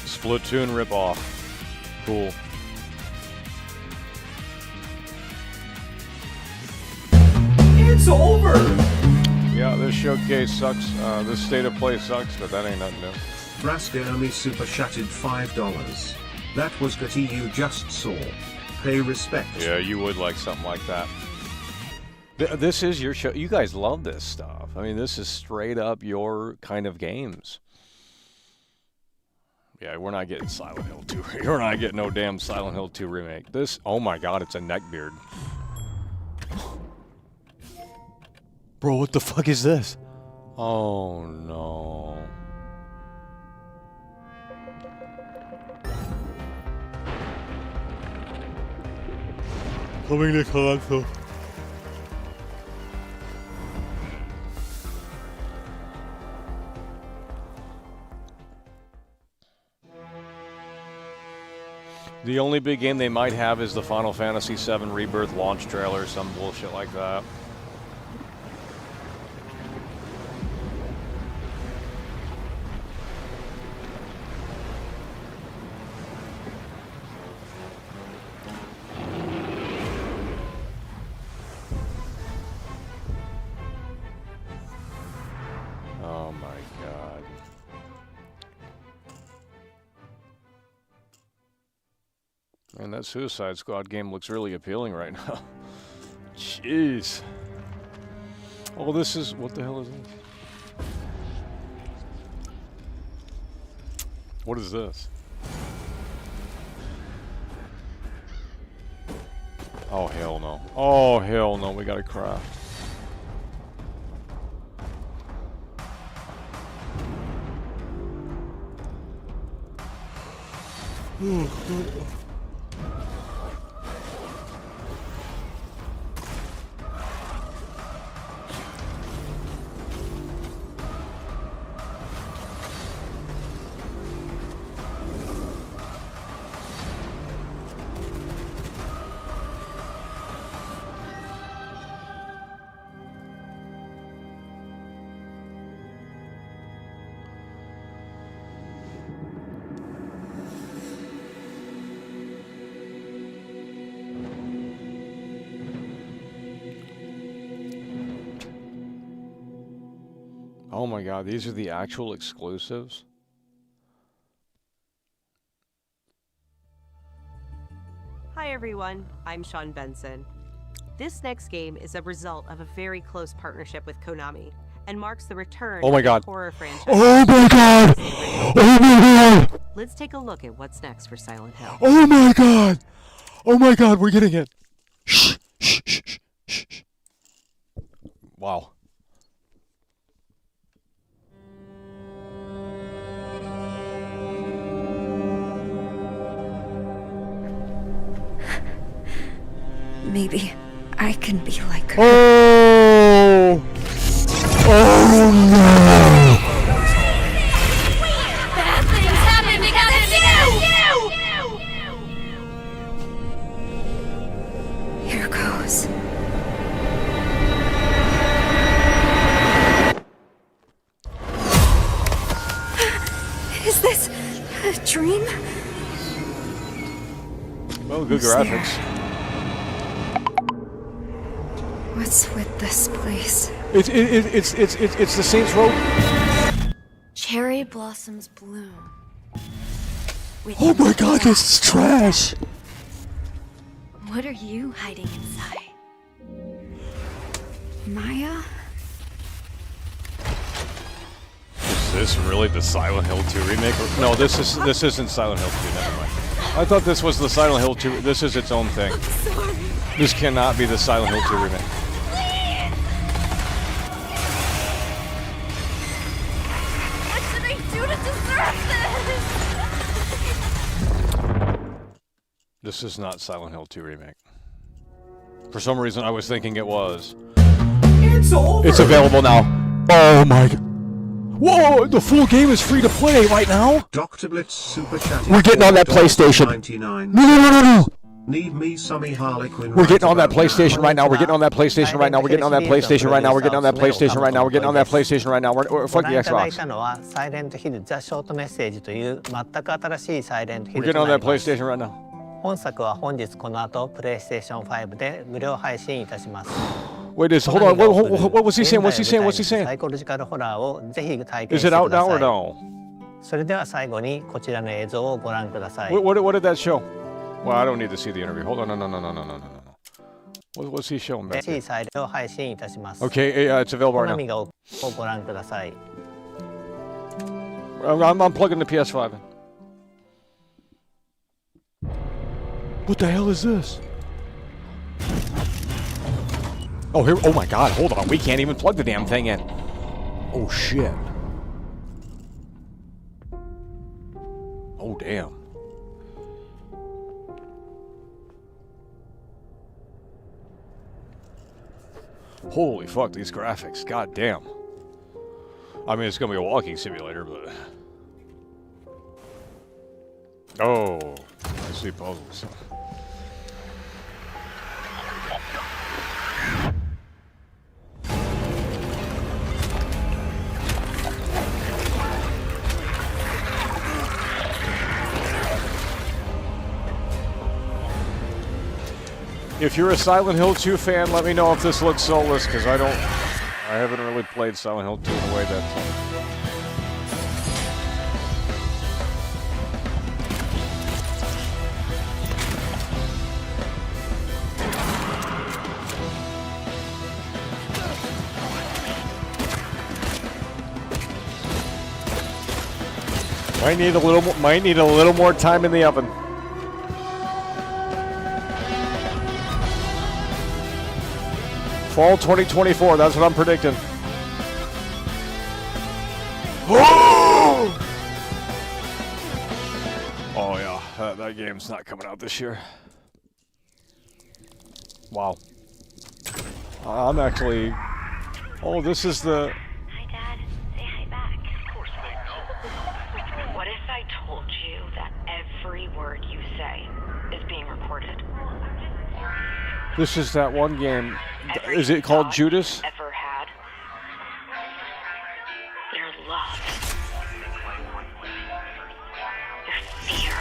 Splatoon ripoff. Cool. It's over! Yeah, this showcase sucks. This state of play sucks, but that ain't nothing new. Rascami Super Chatted $5. That was what you just saw. Pay respect. Yeah, you would like something like that. This is your show. You guys love this stuff. I mean, this is straight up your kind of games. Yeah, we're not getting Silent Hill 2. We're not getting no damn Silent Hill 2 remake. This, oh my God, it's a neckbeard. Bro, what the fuck is this? Oh no. Coming to console. The only big game they might have is the Final Fantasy VII Rebirth launch trailer, some bullshit like that. Oh my God. Man, that Suicide Squad game looks really appealing right now. Jeez. Oh, this is... What the hell is this? What is this? Oh, hell no. Oh, hell no. We gotta craft. Oh my god, these are the actual exclusives? Hi everyone, I'm Sean Benson. This next game is a result of a very close partnership with Konami and marks the return Oh my of god. the horror franchise. Oh my god! Oh my god! Let's take a look at what's next for Silent Hill. Oh my god! Oh my god, we're getting it! Shh, shh, shh, shh, shh, shh. Wow. Maybe I can be like her. Oh! Oh no! Bad things happen because of you! Here goes. Is this a dream? Well, good Who's there? graphics. What's with this place? It's the Saints Row. Cherry blossoms bloom. Oh my god, this is trash! What are you hiding inside? Maya? Is this really the Silent Hill 2 remake? No, this isn't Silent Hill 2, never mind. I thought this was the Silent Hill 2, this is its own thing. Sorry. This cannot be the Silent Hill 2 remake. What did I do to deserve this? This is not Silent Hill 2 remake. For some reason, I was thinking it was. It's over! It's available now. Oh my god. Whoa, the full game is free to play right now? Dr. Blitz Super Chat. We're getting on that PlayStation. No. Need me some Harlequin. We're getting on that PlayStation right now. We're getting on that PlayStation right now. We're getting on that Plastation right now. We're getting on that PlayStation right now. We're getting on that PlayStation right now. We're fuck the Xbox. サイレントヒルザ・ショートメッセージという全く新しいサイレントヒ We're ル getting と on な that ります。 PlayStation right now. 本作は本日この後プレイステーション5で無料配信いたします。 Wait, hold on. What was he saying? What's he saying? What's he サ saying? イコロジカルホラーをぜひ体験 Is して it くだ out さ now い。or no? それでは最後にこちらの映像をご覧ください。 What did that show? Well, I don't need to see the interview. Hold on, no. What's he showing back 新しい there? サイレントを配信いたします。 Okay, it's available コ right ナミ now. がをご覧ください。 I'm plugging the PS5 in. What the hell is this? Oh, here. Oh my god, hold on. We can't even plug the damn thing in. Oh shit. Oh damn. Holy fuck, these graphics. God damn. I mean, it's gonna be a walking simulator, but... Oh, I see puzzles. If you're a Silent Hill 2 fan, let me know if this looks soulless, because I haven't really played Silent Hill 2 in a way that... Might need a little more time in the oven. Fall 2024, that's what I'm predicting. Oh yeah, that game's not coming out this year. Wow. I'm actually... Oh, this is the... Hi, Dad. Say hi back. Of course they know. What if I told you that every word you say is being recorded? This is that one game. Is it called Judas? Ever had? Your love. Your fear.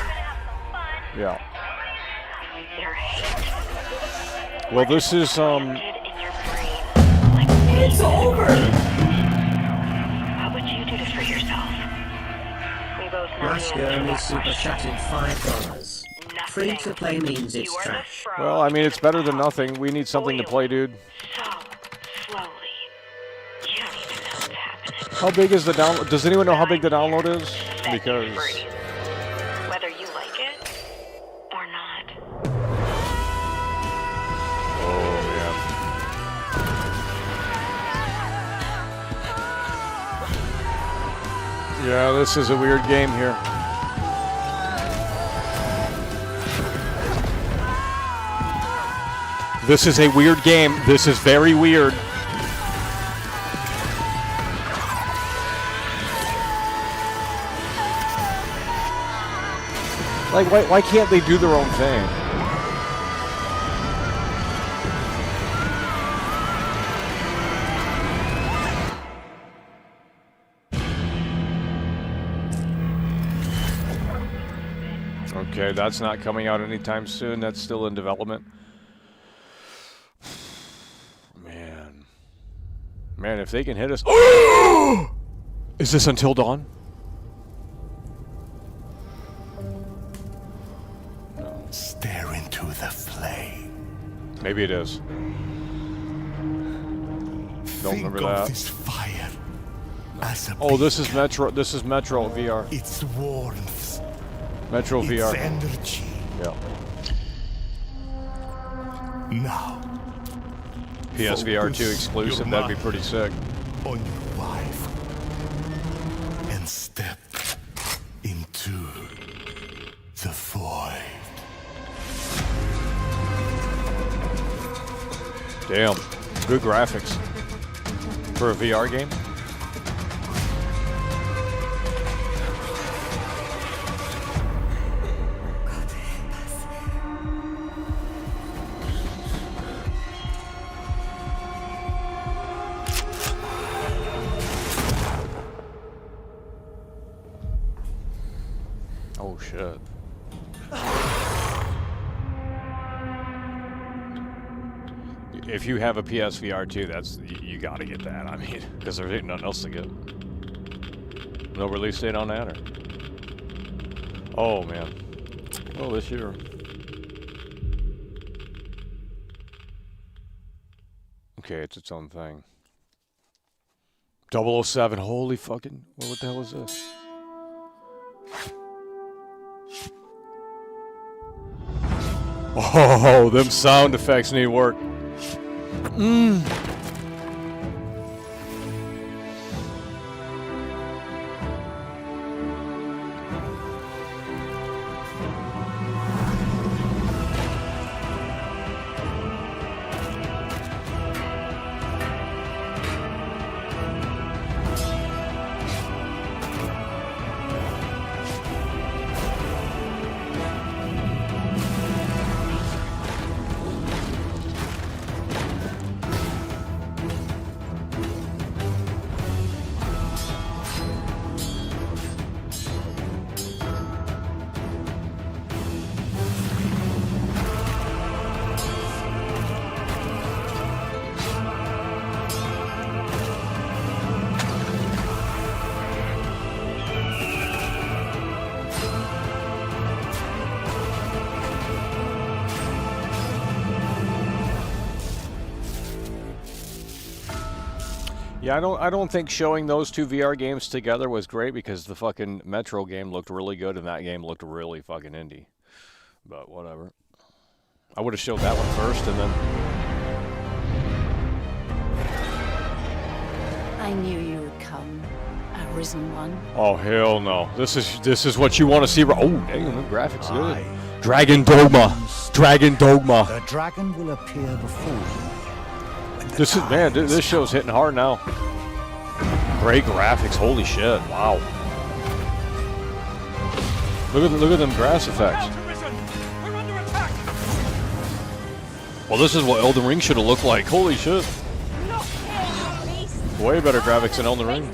Yeah. Your hate. Well, this is, It's over! What would you do this for yourself? We both know Rascal is super chatted $5. Free to play means it's trash. well, I mean, it's better than nothing. We need something to play, dude. So slowly. You don't even know what's happening. How big is the download? Does anyone know how big the download is? Because... Whether you like it or not. Oh, yeah. Yeah, this is a weird game here. This is a weird game. This is very weird. Like, why can't they do their own thing? Okay, that's not coming out anytime soon. That's still in development. Man, if they can hit us... Is this Until Dawn? Stare into the flame. Maybe it is. Don't remember that. This fire as a oh, this is Metro. This is Metro VR. Its warmth. Metro its VR. Energy. Yeah. Now. PSVR 2 exclusive. That'd be pretty sick. On your wife. And step into the void. Damn. Good graphics. For a VR game? Oh shit. If you have a PSVR 2, that's you gotta get that. I mean, because there ain't nothing else to get. No release date on that, or? Oh man. Well, this year. Okay, it's its own thing. 007. Holy fucking! Well, what the hell is this? Oh, them sound effects need work. Yeah, I don't think showing those two VR games together was great because the fucking Metro game looked really good and that game looked really fucking indie. But whatever. I would have showed that one first and then... I knew you would come, our Arisen 1. Oh hell no! This is what you want to see. Oh damn, the graphics good. Dragon Dogma. Dragon Dogma. The dragon will appear before you. This is man. This show's hitting hard now. Great graphics. Holy shit! Wow. Look at them grass effects. Well, this is what Elden Ring should have looked like. Holy shit! Way better graphics than Elden Ring.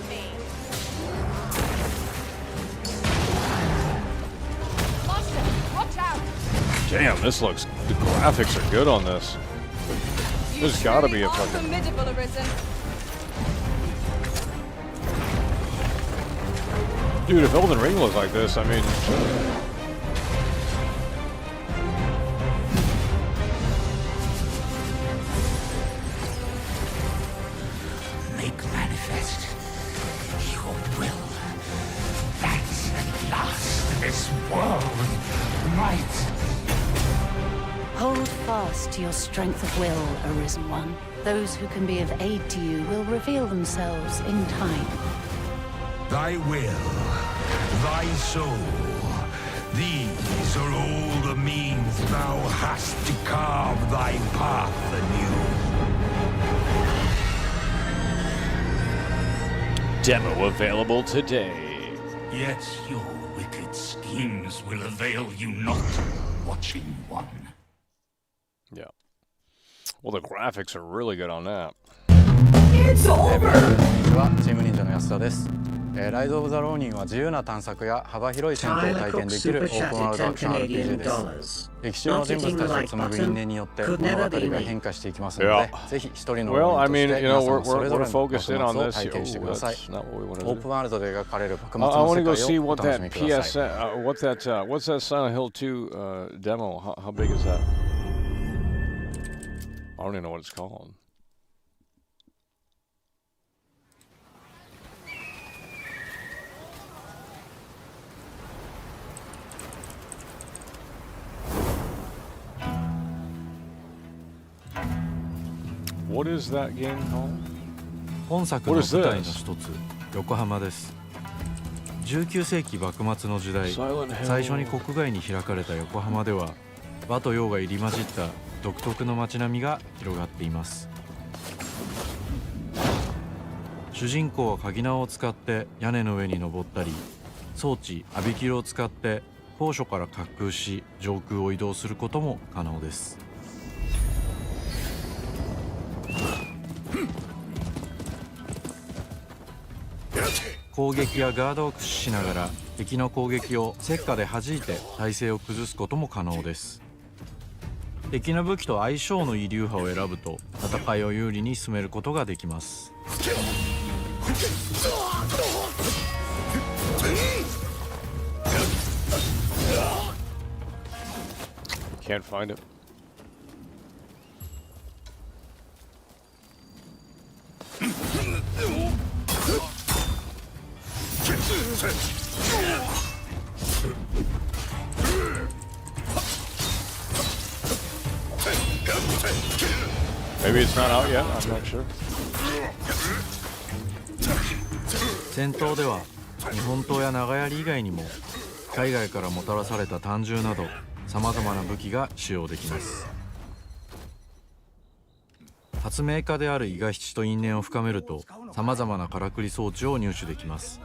Damn, this looks. The graphics are good on this. There's got to be a fucking. Dude, if Elden Ring looked like this, I mean. Make manifest your will. That at last this world might. Hold fast to your strength of will, Arisen 1. Those who can be of aid to you will reveal themselves in time. Thy will, thy soul, these are all the means thou hast to carve thy path anew. Demo available today. Yet your wicked schemes will avail you not, watching one. Yeah. Well, the graphics are really good on that. It's over! こんにちは、チーム忍者の安田です。ライズ・オブ・ザ・ローニンは自由な探索や幅広い戦闘を体験できるオープンワールドアクション RPG です。歴史上の人物たちを紡ぐ因縁によって物語が変化していきますので、ぜひ一人のローニンとして皆さんそれぞれの幕末を体験してください。オープンワールドで描かれる幕末の世界をお楽しみください。What's that Silent Hill 2 demo? How big is that? I don't even know what it's called. What is that game called? 本作の舞台の一つ、横浜です。19世紀幕末の時代、最初に国外に開かれた横浜では、和と洋が入り混じった独特の街並みが広がっています。主人公は鍵縄を使って屋根の上に登ったり、装置アビキルを使って高所から滑空し上空を移動することも可能です。攻撃やガードを駆使しながら敵の攻撃を石火で弾いて体勢を崩すことも可能です。敵の武器と相性のいい流派を選ぶと戦いを有利に進めることができます。Can't find it. Maybe it's not out yet. I'm not sure. 戦闘では日本刀や長槍以外にも海外からもたらされた短銃などさまざまな武器が使用できます。発明家である伊賀七と因縁を深めるとさまざまなからくり装置を入手できます。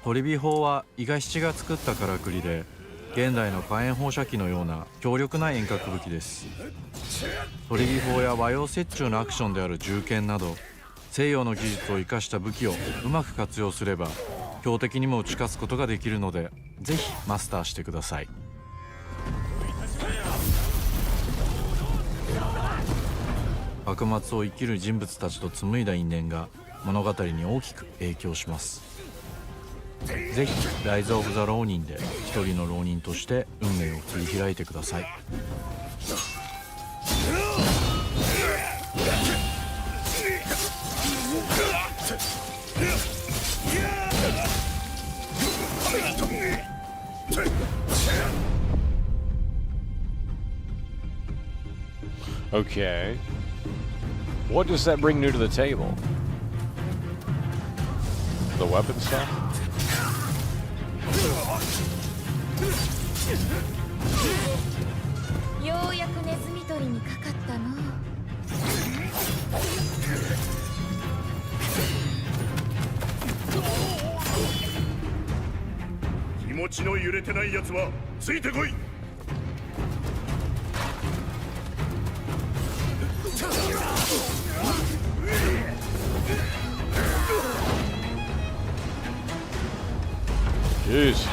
鳥火砲は伊賀七が作ったからくりで現代の火炎放射器のような強力な遠隔武器です。鳥火砲や和洋折衷のアクションである銃剣など西洋の技術を生かした武器をうまく活用すれば強敵にも打ち勝つことができるのでぜひマスターしてください。幕末を生きる人物たちと紡いだ因縁が物語に大きく影響します。ぜひライズ・オブ・ザ・ローニンで一人の浪人として運命を切り開いてください。Okay. What does that bring new to the table? the weapon stuff. Jeez.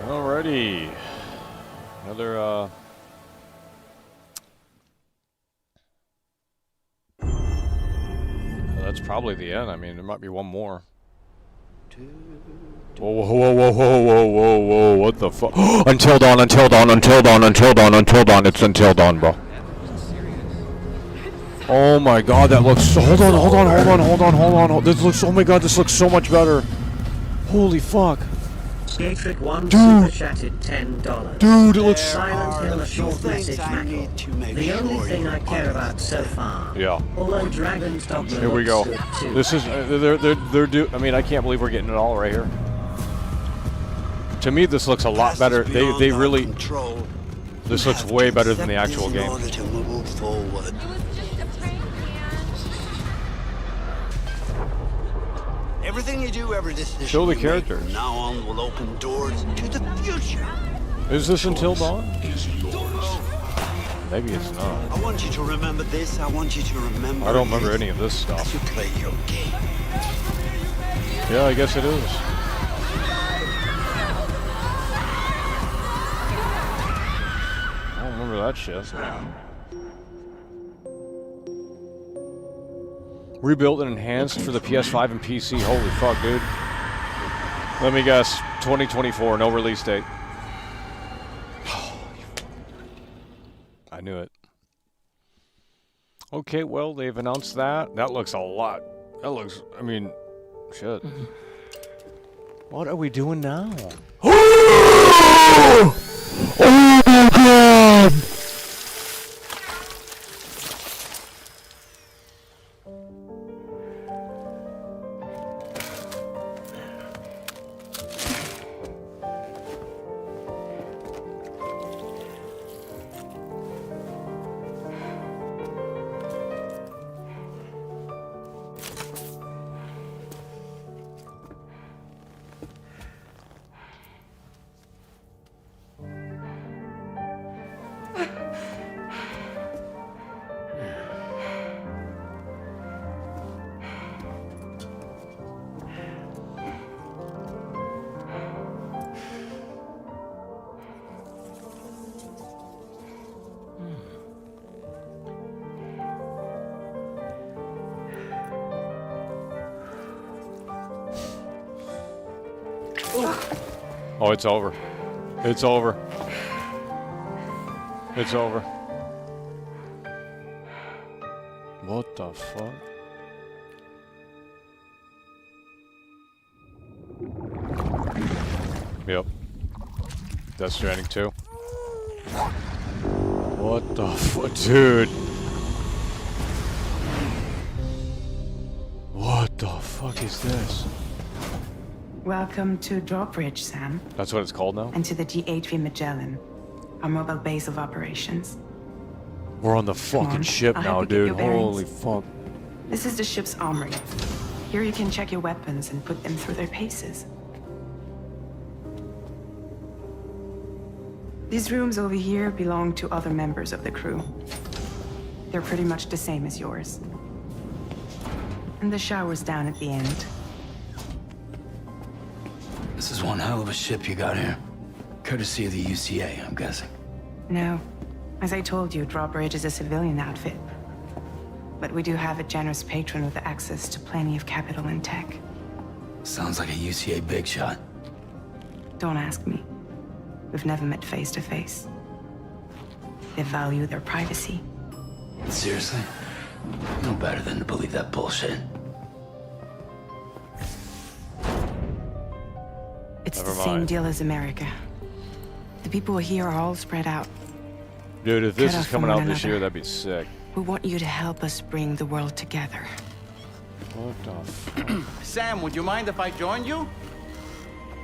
Alrighty. Another that's probably the end. I mean, there might be one more. Whoa, whoa, whoa, whoa, whoa, whoa, whoa, whoa, what the fuck? Until dawn, until dawn, until dawn, until dawn, until dawn. It's until dawn, bro. Oh my god, that looks so... Hold on. This looks... Oh my god, this looks so much better. Holy fuck. Skatric 1 Dude. super chatted $10. Dude, it looks... Silent Hill a short message Mackle. The only thing I care about so far. Yeah. Although Dragon's Dogma Here we go. looks good too. This is... I mean, I can't believe we're getting it all right here. To me, this looks a lot better. They really... This looks way better than the actual game. Everything you do, every decision Show the you make characters. from now on will open doors to the future. Is this until dawn? Maybe it's not. I want you to remember this. I want you to remember. I don't remember any of this stuff. As you play your game. Yeah, I guess it is. I don't remember that shit. Rebuilt and enhanced for the PS5 and PC. Holy fuck, dude. Let me guess. 2024, no release date. I knew it. Okay, well, they've announced that. That looks a lot. That looks, I mean, shit. What are we doing now? Oh my god! Oh, it's over. It's over. It's over. What the fuck? Yep. Death Stranding 2. What the fuck, dude? What the fuck is this? Welcome to Drawbridge, Sam. That's what it's called now? And to the D8V Magellan, our mobile base of operations. We're on the fucking ship I'll now, help you get dude. your bearings. Holy fuck. This is the ship's armory. Here you can check your weapons and put them through their paces. These rooms over here belong to other members of the crew. They're pretty much the same as yours. And the shower's down at the end. This is one hell of a ship you got here. Courtesy of the UCA, I'm guessing. No. As I told you, Drawbridge is a civilian outfit. But we do have a generous patron with access to plenty of capital and tech. Sounds like a UCA big shot. Don't ask me. We've never met face to face. They value their privacy. Seriously? No better than to believe that bullshit. It's Never the same mind. deal as America. The people here are all spread out. Dude, if this Cut is off from coming one out this year, another. that'd be sick. We want you to help us bring the world together. What the f- Sam, would you mind if I joined you?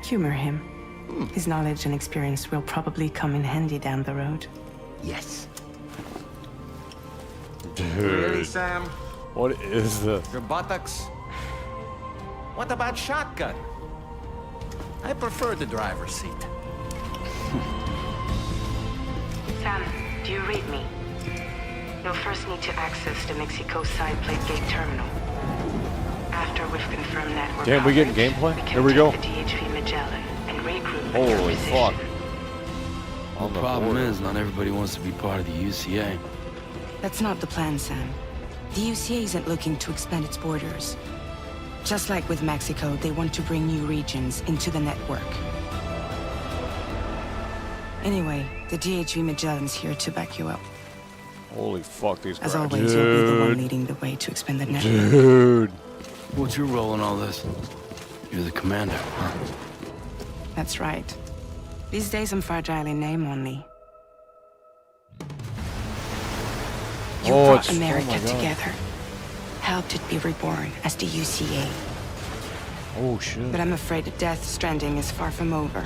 Humor him. His knowledge and experience will probably come in handy down the road. Yes. Dude. Really, Sam? What is this? Your buttocks? What about shotgun? I prefer the driver's seat. Sam, do you read me? You'll first need to access the Mexico side plate gate terminal. After we've confirmed network Damn, we getting coverage, gameplay? can Here we go. take the DHV Magellan and regroup at your Holy position. fuck. The problem is, not everybody wants to be part of the UCA. That's not the plan, Sam. The UCA isn't looking to expand its borders. Just like with Mexico, they want to bring new regions into the network. Anyway, the DHV Magellan's here to back you up. Holy fuck, these As cracks. always, you'll be the one leading the way to expand the network. Dude. What's your role in all this? You're the commander, huh? That's right. These days I'm fragile in name only. You Oh, brought it's- oh America my God. together. Helped it be reborn as the UCA. Oh shit. But I'm afraid that Death Stranding is far from over.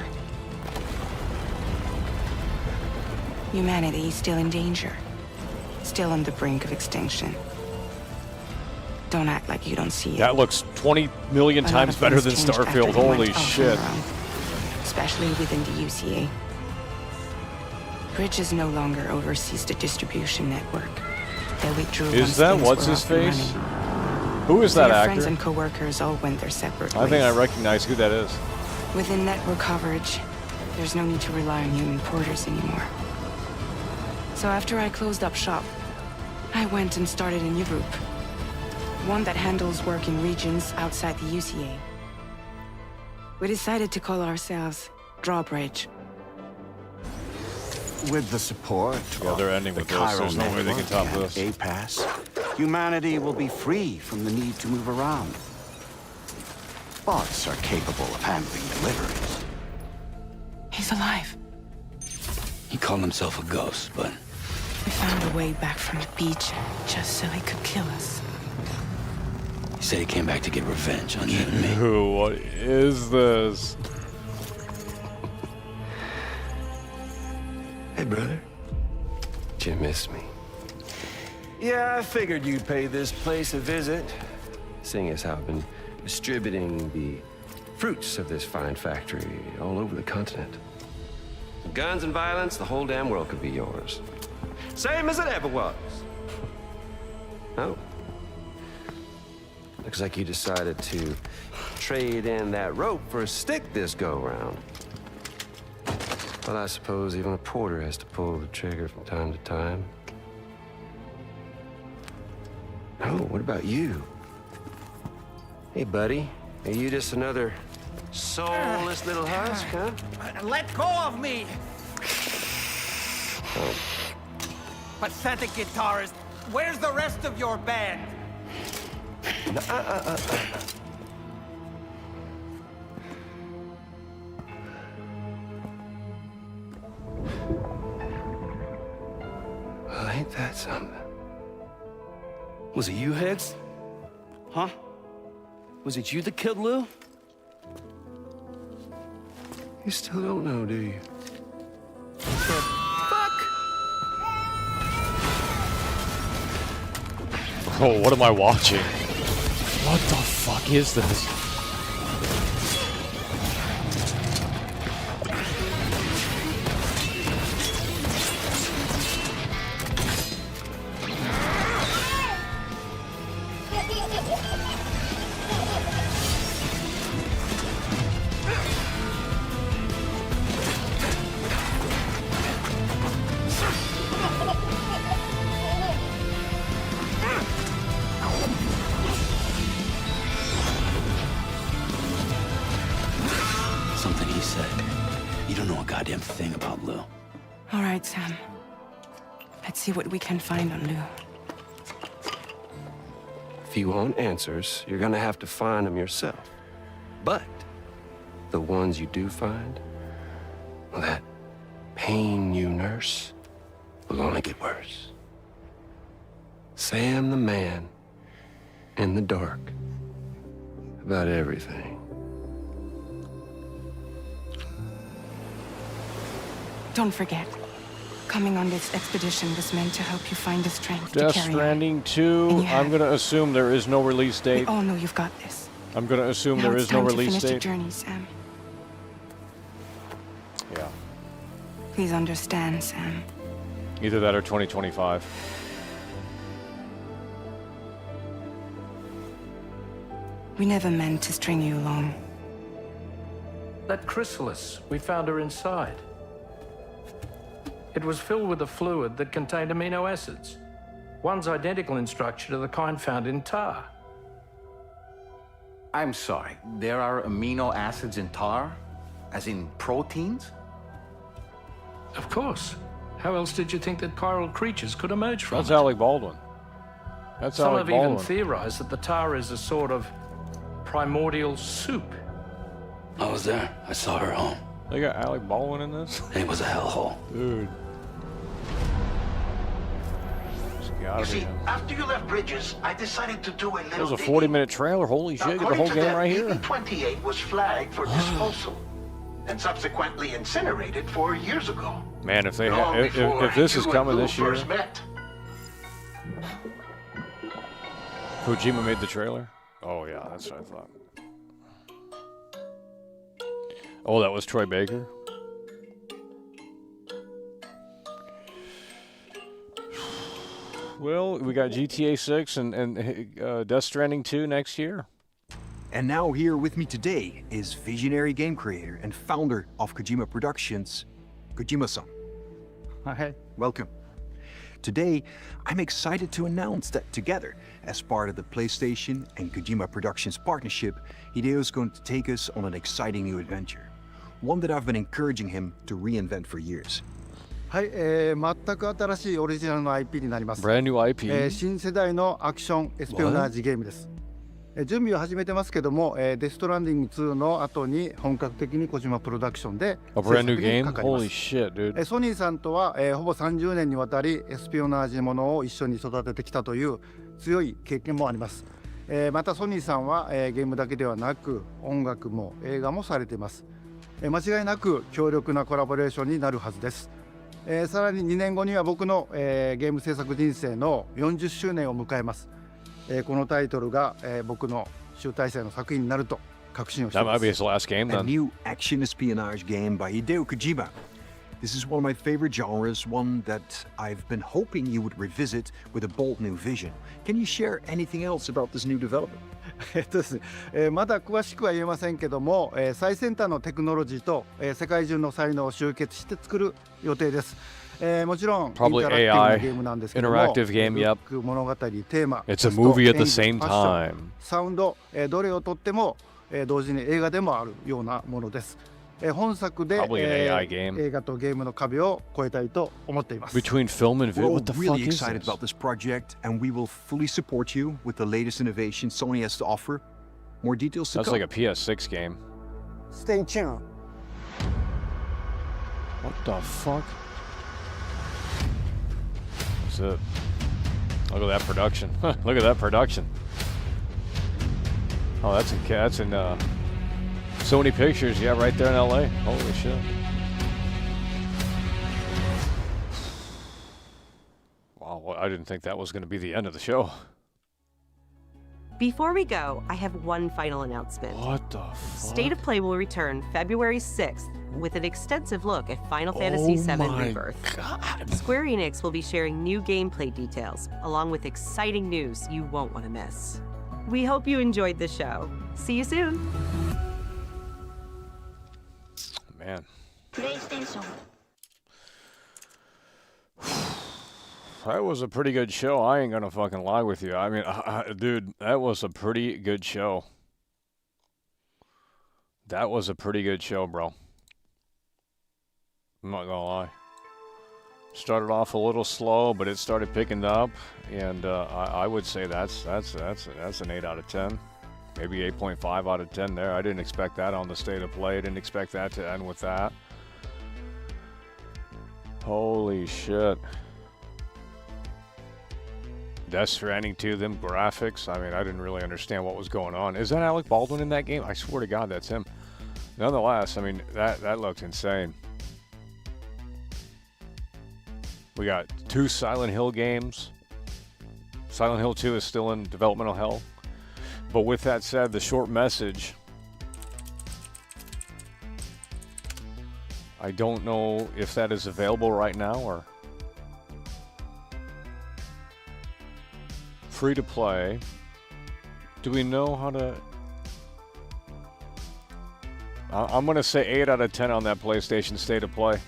Humanity is still in danger. Still on the brink of extinction. Don't act like you don't see it. That looks 20 million A lot times of better things than changed after Starfield. you Holy went off on shit. your own, especially within the UCA. Bridges no longer oversees the distribution network. They withdrew Is once that things what's were his up and face? running. Who is So that your actor? friends and co-workers all went their separate I think I ways. recognize who that is. Within network coverage, there's no need to rely on human porters anymore. So after I closed up shop, I went and started a new group. One that handles work in regions outside the UCA. We decided to call ourselves Drawbridge. With the support Yeah, they're ending the with this. Chiral There's no way they can top network this. and A-Pass, humanity will be free from the need to move around. Bots are capable of handling deliveries. He's alive. He called himself a ghost, but We found a way back from the beach just so he could kill us. he said he came back to get revenge on you and me. Dude, what is this? Hey, brother. Did you miss me? Yeah, I figured you'd pay this place a visit, seeing as how I've been distributing the fruits of this fine factory all over the continent. Guns and violence, the whole damn world could be yours. Same as it ever was. Oh. Looks like you decided to trade in that rope for a stick this go-round. Well, I suppose even a porter has to pull the trigger from time to time. Oh, what about you? Hey, buddy. Are you just another soulless little husk, huh? Let go of me! Oh. Pathetic guitarist, where's the rest of your band? Well, ain't that something? Was it you, Higgs? Huh? Was it you that killed Lou? You still don't know, do you? Oh, what am I watching? What the fuck is this? Something he said. You don't know a goddamn thing about Lou. All right, Sam. Let's see what we can find on Lou. If you want answers, you're gonna have to find them yourself. But the ones you do find, well, that pain you nurse will only get worse. Sam the man in the dark about everything. Don't forget, coming on this expedition was meant to help you find the strength to Death carry on. Stranding 2, I'm going to assume there is no release We date. all know you've got this. I'm going to assume Now there it's is no time to release finish the date. journey, Sam. Yeah. Please understand, Sam. Either that or 2025. We never meant to string you along. That chrysalis, we found her inside. It was filled with a fluid that contained amino acids. One's identical in structure to the kind found in tar. I'm sorry, there are amino acids in tar? As in proteins? Of course. How else did you think that chiral creatures could emerge from That's it? Alec Baldwin. That's Some Alec have even Baldwin. theorized that the tar is a sort of primordial soup. I was there. I saw her home. They got Alec Baldwin in this? It was a hellhole. Dude. You see, after you left Bridges, I decided to do a That little was a 40-minute trailer. Holy shit, get the whole game right here. 28 was flagged for disposal and subsequently incinerated 4 years ago. Man, if they Long before if this is you and coming Lou this year. first met. Kojima made the trailer? Oh yeah, that's what I thought. Oh, that was Troy Baker? Well, we got GTA 6 and Death Stranding 2 next year. And now here with me today is visionary game creator and founder of Kojima Productions, Kojima-san. Hi. Welcome. Today, I'm excited to announce that together, as part of the PlayStation and Kojima Productions partnership, Hideo is going to take us on an exciting new adventure. One that I've been encouraging him to reinvent for years. はい、全く新しいオリジナルの IP になります。 Brand new IP. 新世代のアクションエスペオナージゲームです。準備を始めてますけども、デストランディング2の後に本格的に小島プロダクションで A 制 brand 作 new に game? かかりま Holy す。 shit, dude. ソニーさんとは、ほぼ30年にわたりエスペオナージものを一緒に育ててきたという強い経験もあります。またソニーさんは、ゲームだけではなく音楽も映画もされています。間違いなく強力なコラボレーションになるはずです。さらに2年後には僕の、ゲーム制作人生の40周年を迎えます。このタイトルが、僕の集大成の作品になると確信をしてい That ま might す。 be his last game A then. new action espionage game by Hideo Kojima. This is one of my favorite genres, one that I've been hoping you would revisit with a bold new vision. Can you share anything else about this new development? ですね、まだ詳しくは言えませんけども、最先端のテクノロジーと、世界中の才能を集結して作る予定です。もちろんインタ Probably ラクティブ AI なゲームなんですけども、 interactive game, ブ yep. ック物語、テーマ、 It's a キャスト movie at the 演技 same ファッション time. サウンド、どれをとっても、同時に映画でもあるようなものです。本作で、Probably an AI game. 映画とゲームの壁を越えたいと思っています。 Between film and We're vid? all What the fuck really is excited this? about this project, and we will fully support you with the latest innovation Sony has to offer. More details to That's come. like a PS6 game. Stay tuned. What the fuck? That's it. Look at that production. Look at that production. Oh, that's in Sony Pictures. Yeah, right there in LA. Holy shit. Wow, well, I didn't think that was going to be the end of the show. Before we go, I have one final announcement. What the fuck? State of Play will return February 6th with an extensive look at Final Fantasy VII my Rebirth. Square Enix will be sharing new gameplay details, along with exciting news you won't want to miss. We hope you enjoyed the show. See you soon. Man. PlayStation. That was a pretty good show. I ain't gonna fucking lie with you. I mean, dude, that was a pretty good show. That was a pretty good show, bro. I'm not gonna lie. Started off a little slow, but it started picking up, and I would say that's an 8 out of 10. Maybe 8.5 out of 10 there. I didn't expect that on the state of play. I didn't expect that to end with that. Holy shit. Death Stranding 2, them graphics. I mean, I didn't really understand what was going on. Is that Alec Baldwin in that game? I swear to God, that's him. Nonetheless, I mean, that looked insane. We got 2 Silent Hill games. Silent Hill 2 is still in developmental hell. But with that said, the short message, I don't know if that is available right now or free to play. Do we know how to... I'm going to say 8 out of 10 on that PlayStation State of Play. I'm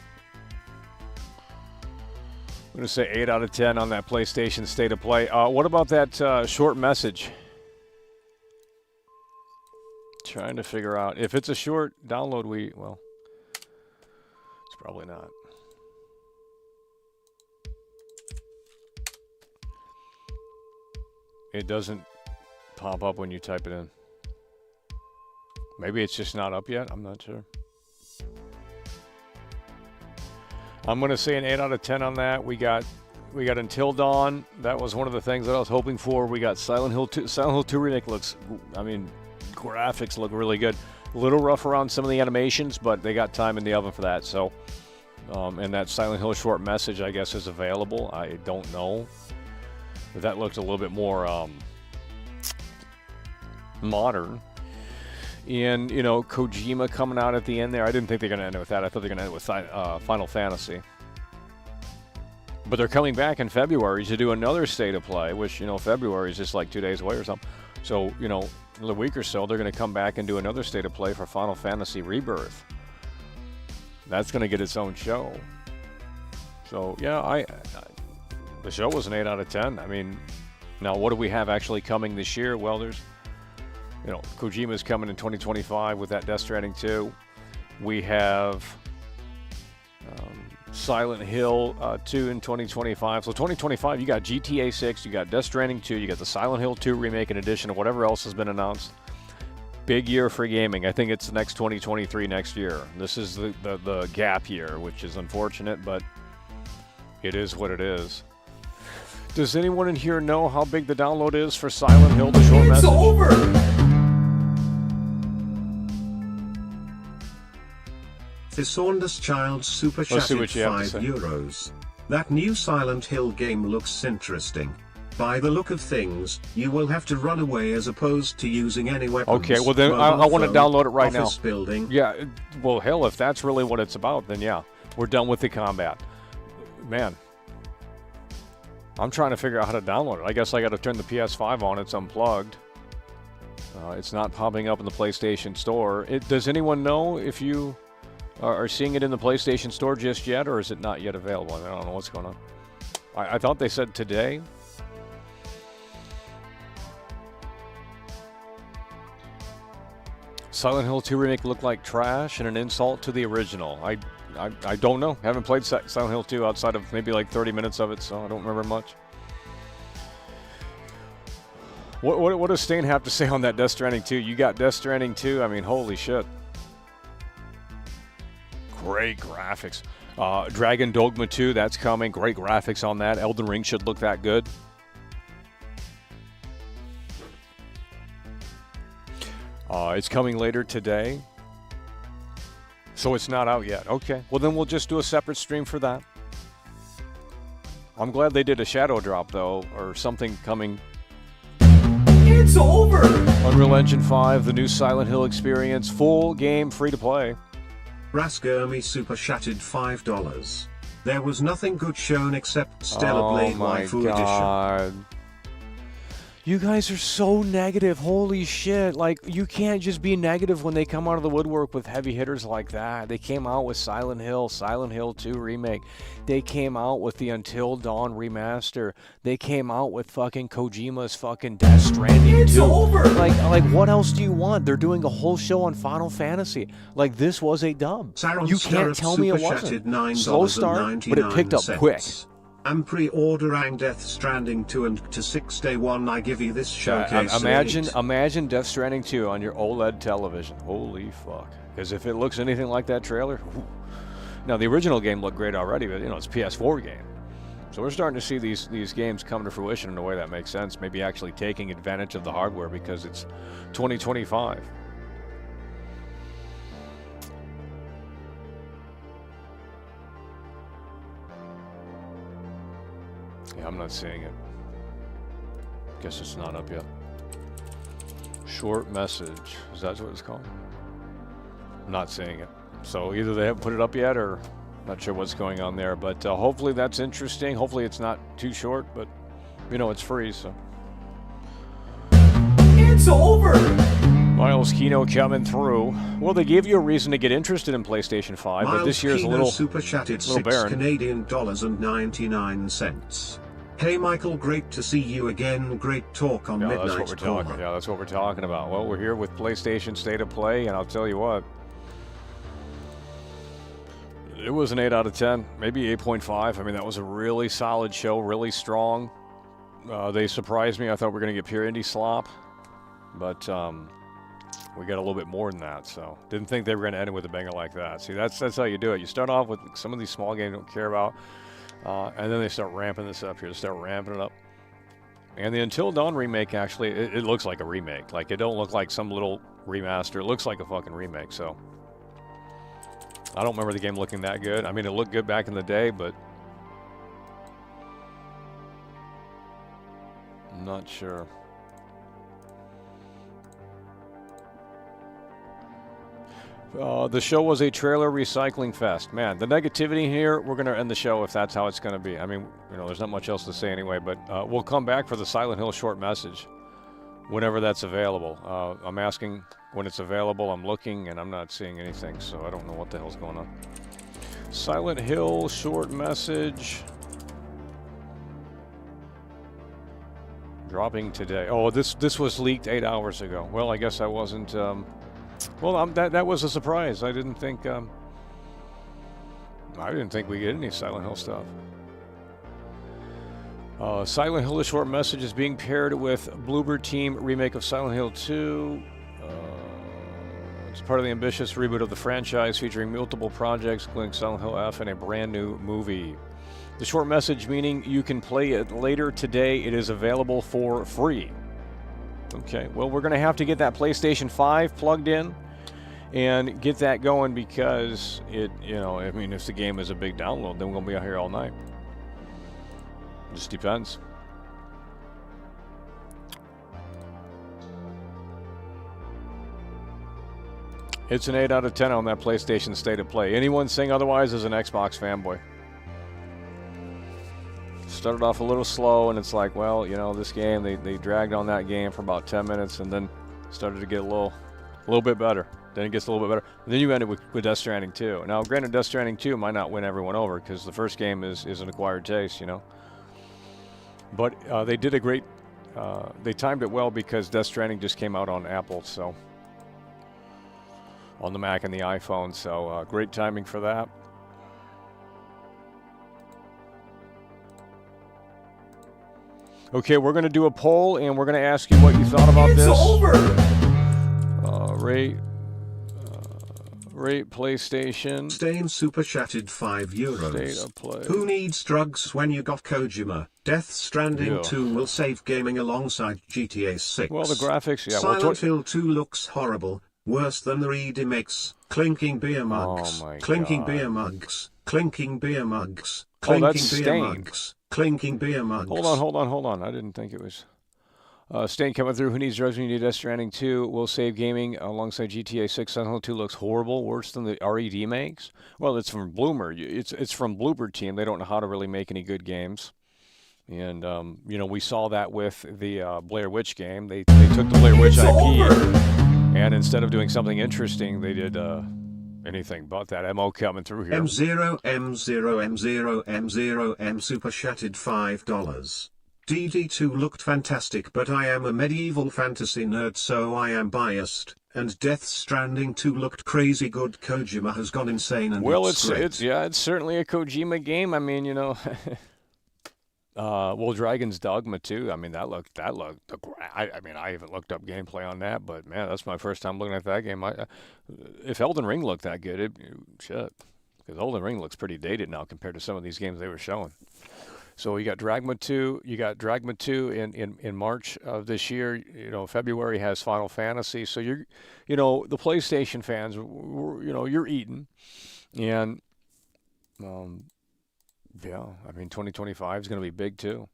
going to say 8 out of 10 on that PlayStation State of Play. What about that short message? Trying to figure out. If it's a short download, well, it's probably not. It doesn't pop up when you type it in. Maybe it's just not up yet. I'm not sure. I'm going to say an 8 out of 10 on that. We got Until Dawn. That was one of the things that I was hoping for. We got Silent Hill 2. Silent Hill 2 Remake looks, I mean, graphics look really good. A little rough around some of the animations, but they got time in the oven for that. So, and that Silent Hill short message, I guess, is available. I don't know. But that looked a little bit more modern. And, you know, Kojima coming out at the end there. I didn't think they were going to end it with that. I thought they were going to end it with Final Fantasy. But they're coming back in February to do another State of Play, which, you know, February is just like 2 days away or something. So, you know, in a week or so, they're going to come back and do another State of Play for Final Fantasy Rebirth. That's going to get its own show. So, yeah, the show was an 8 out of 10. I mean, now what do we have actually coming this year? Well, there's, you know, Kojima's coming in 2025 with that Death Stranding 2. We have Silent Hill 2 in 2025. So 2025, you got GTA 6, you got Death Stranding 2, you got the Silent Hill 2 remake in addition to whatever else has been announced. Big year for gaming. I think it's next 2023 next year. This is the gap year, which is unfortunate, but it is what it is. Does anyone in here know how big the download is for Silent Hill, the short message? It's over! Thesaurus Child super chatted €5. That new Silent Hill game looks interesting. By the look of things, you will have to run away as opposed to using any weapons. Okay, well then I want to download it right now. Building. Yeah, well hell, if that's really what it's about, then yeah, we're done with the combat. Man, I'm trying to figure out how to download it. I guess I got to turn the PS5 on. It's unplugged. It's not popping up in the PlayStation Store. Does anyone know if you are seeing it in the PlayStation Store just yet, or is it not yet available? I don't know what's going on. I thought they said today. Silent Hill 2 Remake looked like trash and an insult to the original. I don't know. Haven't played Silent Hill 2 outside of maybe like 30 minutes of it, so I don't remember much. What does Stain have to say on that Death Stranding 2? You got Death Stranding 2? I mean, holy shit. Great graphics. Dragon Dogma 2, that's coming. Great graphics on that. Elden Ring should look that good. It's coming later today. So it's not out yet. Okay. Well, then we'll just do a separate stream for that. I'm glad they did a shadow drop, though, or something coming. It's over! Unreal Engine 5, the new Silent Hill experience, full game, free to play. Rasgurmi super chatted $5. There was nothing good shown except Stellar Blade Waifu Edition. You guys are so negative. Holy shit. Like, you can't just be negative when they come out of the woodwork with heavy hitters like that. They came out with Silent Hill 2 Remake. They came out with the Until Dawn remaster. They came out with fucking Kojima's fucking Death Stranding 2. It's over! Like, what else do you want? They're doing a whole show on Final Fantasy. Like, this was a dub. You can't tell me it wasn't. Slow start, but it picked up quick. I'm pre-ordering Death Stranding 2 and to 6 day 1 I give you this showcase. Imagine Death Stranding 2 on your OLED television. Holy fuck. Because if it looks anything like that trailer, whew. Now the original game looked great already, but it's a PS4 game. So we're starting to see these games come to fruition in a way that makes sense. Maybe actually taking advantage of the hardware because it's 2025. Yeah, I'm not seeing it. Guess it's not up yet. Short message. Is that what it's called? I'm not seeing it. So either they haven't put it up yet or not sure what's going on there. But hopefully that's interesting. Hopefully it's not too short, but it's free, so. It's over! Miles Kino coming through. Well, they gave you a reason to get interested in PlayStation 5, but this year's a little super chatted little barren. $6.99. Hey Michael, great to see you again. Great talk on Midnight that's what we're Call. talking. Yeah, that's what we're talking about. Well, we're here with PlayStation State of Play, and I'll tell you what. It was an 8 out of 10, maybe 8.5. I mean, that was a really solid show, really strong. They surprised me. I thought we were going to get pure indie slop, but we got a little bit more than that. So didn't think they were going to end it with a banger like that. See, that's how you do it. You start off with some of these small games you don't care about, and then they start ramping this up here. They start ramping it up. And the Until Dawn remake, actually, it looks like a remake. Like, it don't look like some little remaster. It looks like a fucking remake, so. I don't remember the game looking that good. I mean, it looked good back in the day, but I'm not sure. The show was a trailer recycling fest. Man, the negativity here, we're going to end the show if that's how it's going to be. I mean, there's not much else to say anyway, but we'll come back for the Silent Hill short message whenever that's available. I'm asking when it's available. I'm looking, and I'm not seeing anything, so I don't know what the hell's going on. Silent Hill short message. Dropping today. Oh, this was leaked 8 hours ago. Well, I guess I wasn't... that was a surprise. I didn't think we get any Silent Hill stuff. Silent Hill: The Short Message is being paired with Bloober Team remake of Silent Hill 2. It's part of the ambitious reboot of the franchise, featuring multiple projects, including Silent Hill F and a brand new movie. The short message meaning you can play it later today. It is available for free. Okay, well, we're going to have to get that PlayStation 5 plugged in and get that going because if the game is a big download, then we're going to be out here all night. Just depends. It's an 8 out of 10 on that PlayStation State of Play. Anyone saying otherwise is an Xbox fanboy. Started off a little slow, and it's like, well, this game, they dragged on that game for about 10 minutes, and then started to get a little bit better. Then it gets a little bit better. And then you end it with Death Stranding 2. Now, granted, Death Stranding 2 might not win everyone over, because the first game is an acquired taste, But they did a great, they timed it well because Death Stranding just came out on Apple, so on the Mac and the iPhone, so great timing for that. Okay, we're going to do a poll, and we're going to ask you what you thought about this. It's over! Rate PlayStation. Stain super chatted €5. State of Play. Who needs drugs when you got Kojima? Death Stranding 2 will save gaming alongside GTA 6. Well, the graphics, yeah. Silent Hill 2 looks horrible. Worse than the remakes. Clinking beer mugs. Oh my clinking God. beer mugs. Clinking beer mugs. Oh, Clinking that's beer Stain. mugs. Clinking beer mugs. Hold on. I didn't think it was. Stain coming through. Who needs drugs when you need Death Stranding 2? Will save gaming alongside GTA 6. Silent Hill 2 looks horrible. Worse than the RED makes. Well, it's from Bloomer. It's from Bloober Team. They don't know how to really make any good games. And, we saw that with the Blair Witch game. They took the Blair Witch IP, and instead of doing something interesting, they did anything but that. MO coming through here. M0 super chatted $5. DD2 looked fantastic, but I am a medieval fantasy nerd, so I am biased. And Death Stranding 2 looked crazy good. Kojima has gone insane, and Well, it's great. it's certainly a Kojima game. I mean, Well, Dragon's Dogma 2, I mean, that looked, I mean, I haven't looked up gameplay on that, but man, that's my first time looking at that game. If Elden Ring looked that good, shit. Because Elden Ring looks pretty dated now compared to some of these games they were showing. So you got Dogma 2, in March of this year. You know, February has Final Fantasy. So the PlayStation fans, you're eating. And, yeah, I mean, 2025 is going to be big too.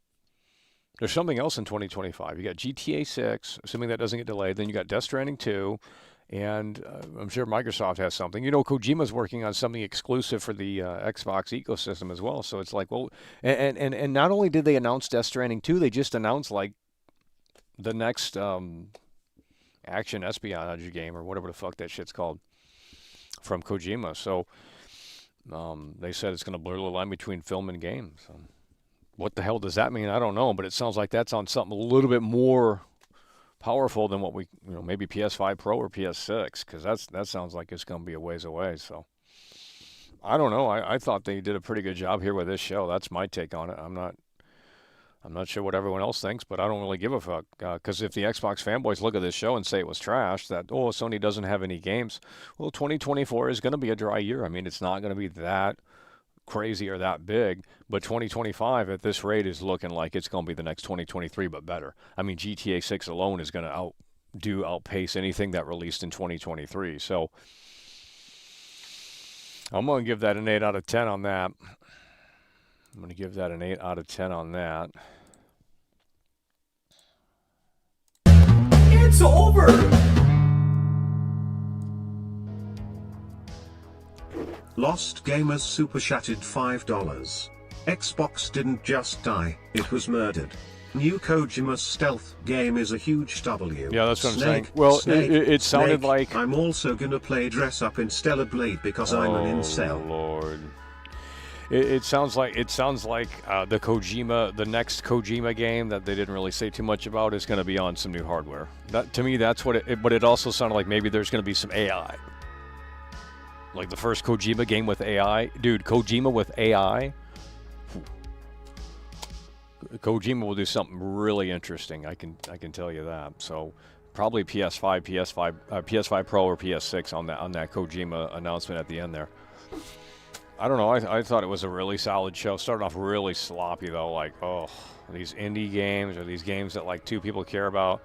There's something else in 2025. You got GTA 6, assuming that doesn't get delayed. Then you got Death Stranding 2. And I'm sure Microsoft has something. You know, Kojima's working on something exclusive for the Xbox ecosystem as well. So it's like, well, and not only did they announce Death Stranding 2, they just announced like the next action espionage game or whatever the fuck that shit's called from Kojima. So they said it's going to blur the line between film and game. So what the hell does that mean? I don't know, but it sounds like that's on something a little bit more powerful than what we, maybe PS5 Pro or PS6, because that sounds like it's going to be a ways away. So I don't know. I thought they did a pretty good job here with this show. That's my take on it. I'm not sure what everyone else thinks, but I don't really give a fuck. Because if the Xbox fanboys look at this show and say it was trash, that Sony doesn't have any games, well, 2024 is going to be a dry year. I mean, it's not going to be that crazy or that big, but 2025 at this rate is looking like it's going to be the next 2023, but better. I mean, GTA 6 alone is going to outpace anything that released in 2023. So I'm going to give that an 8 out of 10 on that. I'm going to give that an 8 out of 10 on that. It's over! Lost Gamers super chatted $5. Xbox didn't just die, it was murdered. New Kojima's stealth game is a huge W. Yeah, that's what I'm saying. Well, it sounded like... I'm also gonna play dress up in Stellar Blade because I'm an incel. Oh, Lord. It sounds like the Kojima, the next Kojima game that they didn't really say too much about is going to be on some new hardware. That, to me, that's what it... But it also sounded like maybe there's going to be some AI. Like the first Kojima game with AI. Dude, Kojima with AI. Kojima will do something really interesting. I can tell you that. So probably PS5 Pro or PS6 on that Kojima announcement at the end there. I don't know. I thought it was a really solid show. Started off really sloppy though. Like, these indie games or these games that like two people care about.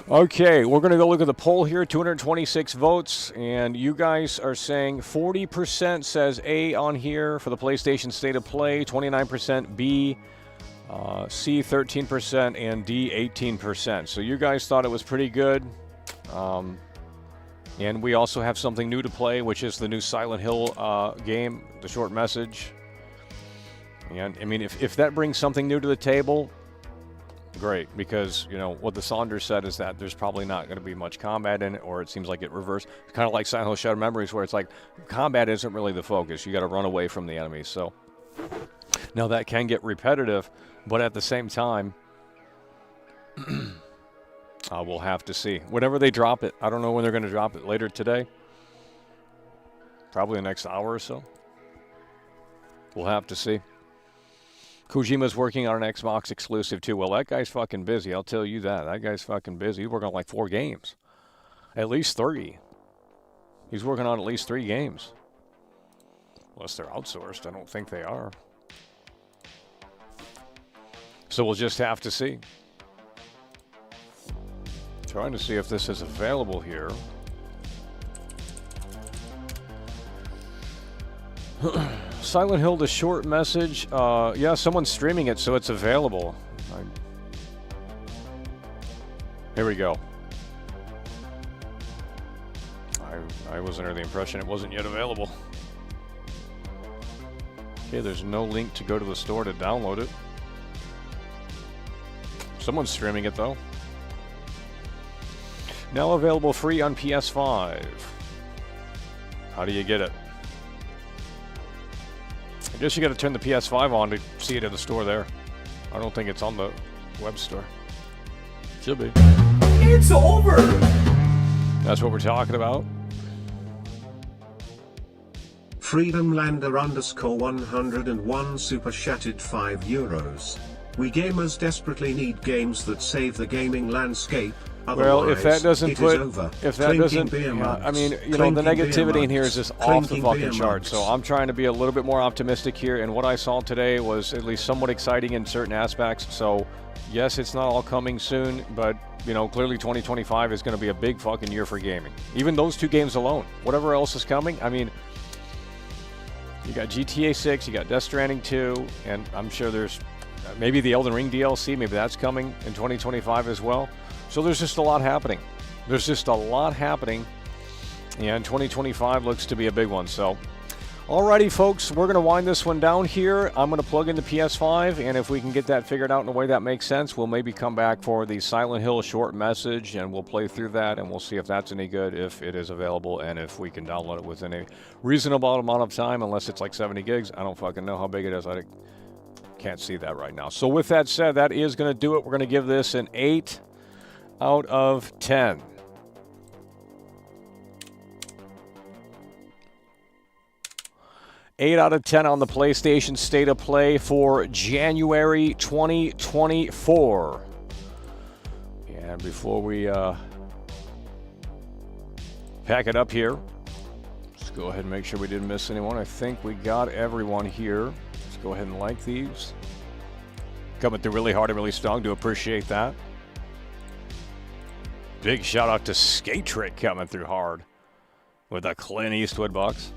Okay, we're going to go look at the poll here. 226 votes, and you guys are saying 40% says A on here for the PlayStation State of Play, 29% B, C 13%, and D 18%. So you guys thought it was pretty good. And we also have something new to play, which is the new Silent Hill game, The Short Message. And, I mean, if that brings something new to the table... Great, because, what the Saunders said is that there's probably not going to be much combat in it, or it seems like it reversed. Kind of like Silent Hill Shattered Memories, where it's like combat isn't really the focus. You got to run away from the enemies. So now that can get repetitive, but at the same time, we'll have to see. Whenever they drop it, I don't know when they're going to drop it. Later today, probably the next hour or so. We'll have to see. Kojima's working on an Xbox exclusive too. Well, that guy's fucking busy. I'll tell you that. That guy's fucking busy. He's working on like 4 games. At least 3. He's working on at least 3 games. Unless they're outsourced. I don't think they are. So we'll just have to see. Trying to see if this is available here. Silent Hill, The Short Message. Yeah, someone's streaming it, so it's available. Here we go. I was under the impression it wasn't yet available. Okay, there's no link to go to the store to download it. Someone's streaming it, though. Now available free on PS5. How do you get it? I guess you got to turn the PS5 on to see it in the store there. I don't think it's on the web store. Should be. It's over! That's what we're talking about. Freedomlander_101 super chatted €5. We gamers desperately need games that save the gaming landscape. Well, if that doesn't it put, is over. if that doesn't, beer mugs, I mean, you know, the negativity in here is just off the clinking fucking beer chart. So mugs. I'm trying to be a little bit more optimistic here, and what I saw today was at least somewhat exciting in certain aspects. So, yes, it's not all coming soon, but you know, clearly 2025 is going to be a big fucking year for gaming. Even those two games alone. Whatever else is coming, I mean, you got GTA 6, you got Death Stranding 2, and I'm sure there's maybe the Elden Ring DLC, maybe that's coming in 2025 as well. So there's just a lot happening. There's just a lot happening, and 2025 looks to be a big one. So, alrighty, folks, we're going to wind this one down here. I'm going to plug in the PS5, and if we can get that figured out in a way that makes sense, we'll maybe come back for the Silent Hill short message, and we'll play through that, and we'll see if that's any good, if it is available, and if we can download it within a reasonable amount of time, unless it's like 70 gigs. I don't fucking know how big it is. I can't see that right now. So with that said, that is going to do it. We're going to give this an 8 out of 10. Eight out of 10 on the PlayStation State of Play for January 2024. And before we pack it up here, let's go ahead and make sure we didn't miss anyone. I think we got everyone here. Let's go ahead and like these. Coming through really hard and really strong. Do appreciate that. Big shout out to Skate Trick coming through hard with the Clint Eastwood bucks.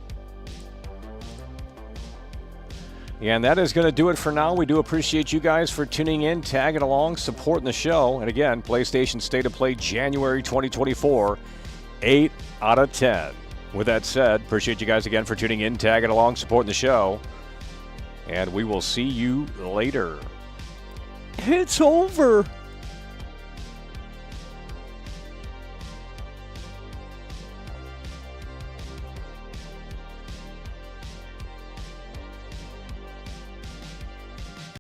And that is going to do it for now. We do appreciate you guys for tuning in, tagging along, supporting the show. And again, PlayStation State of Play January 2024, 8 out of 10. With that said, appreciate you guys again for tuning in, tagging along, supporting the show. And we will see you later. It's over.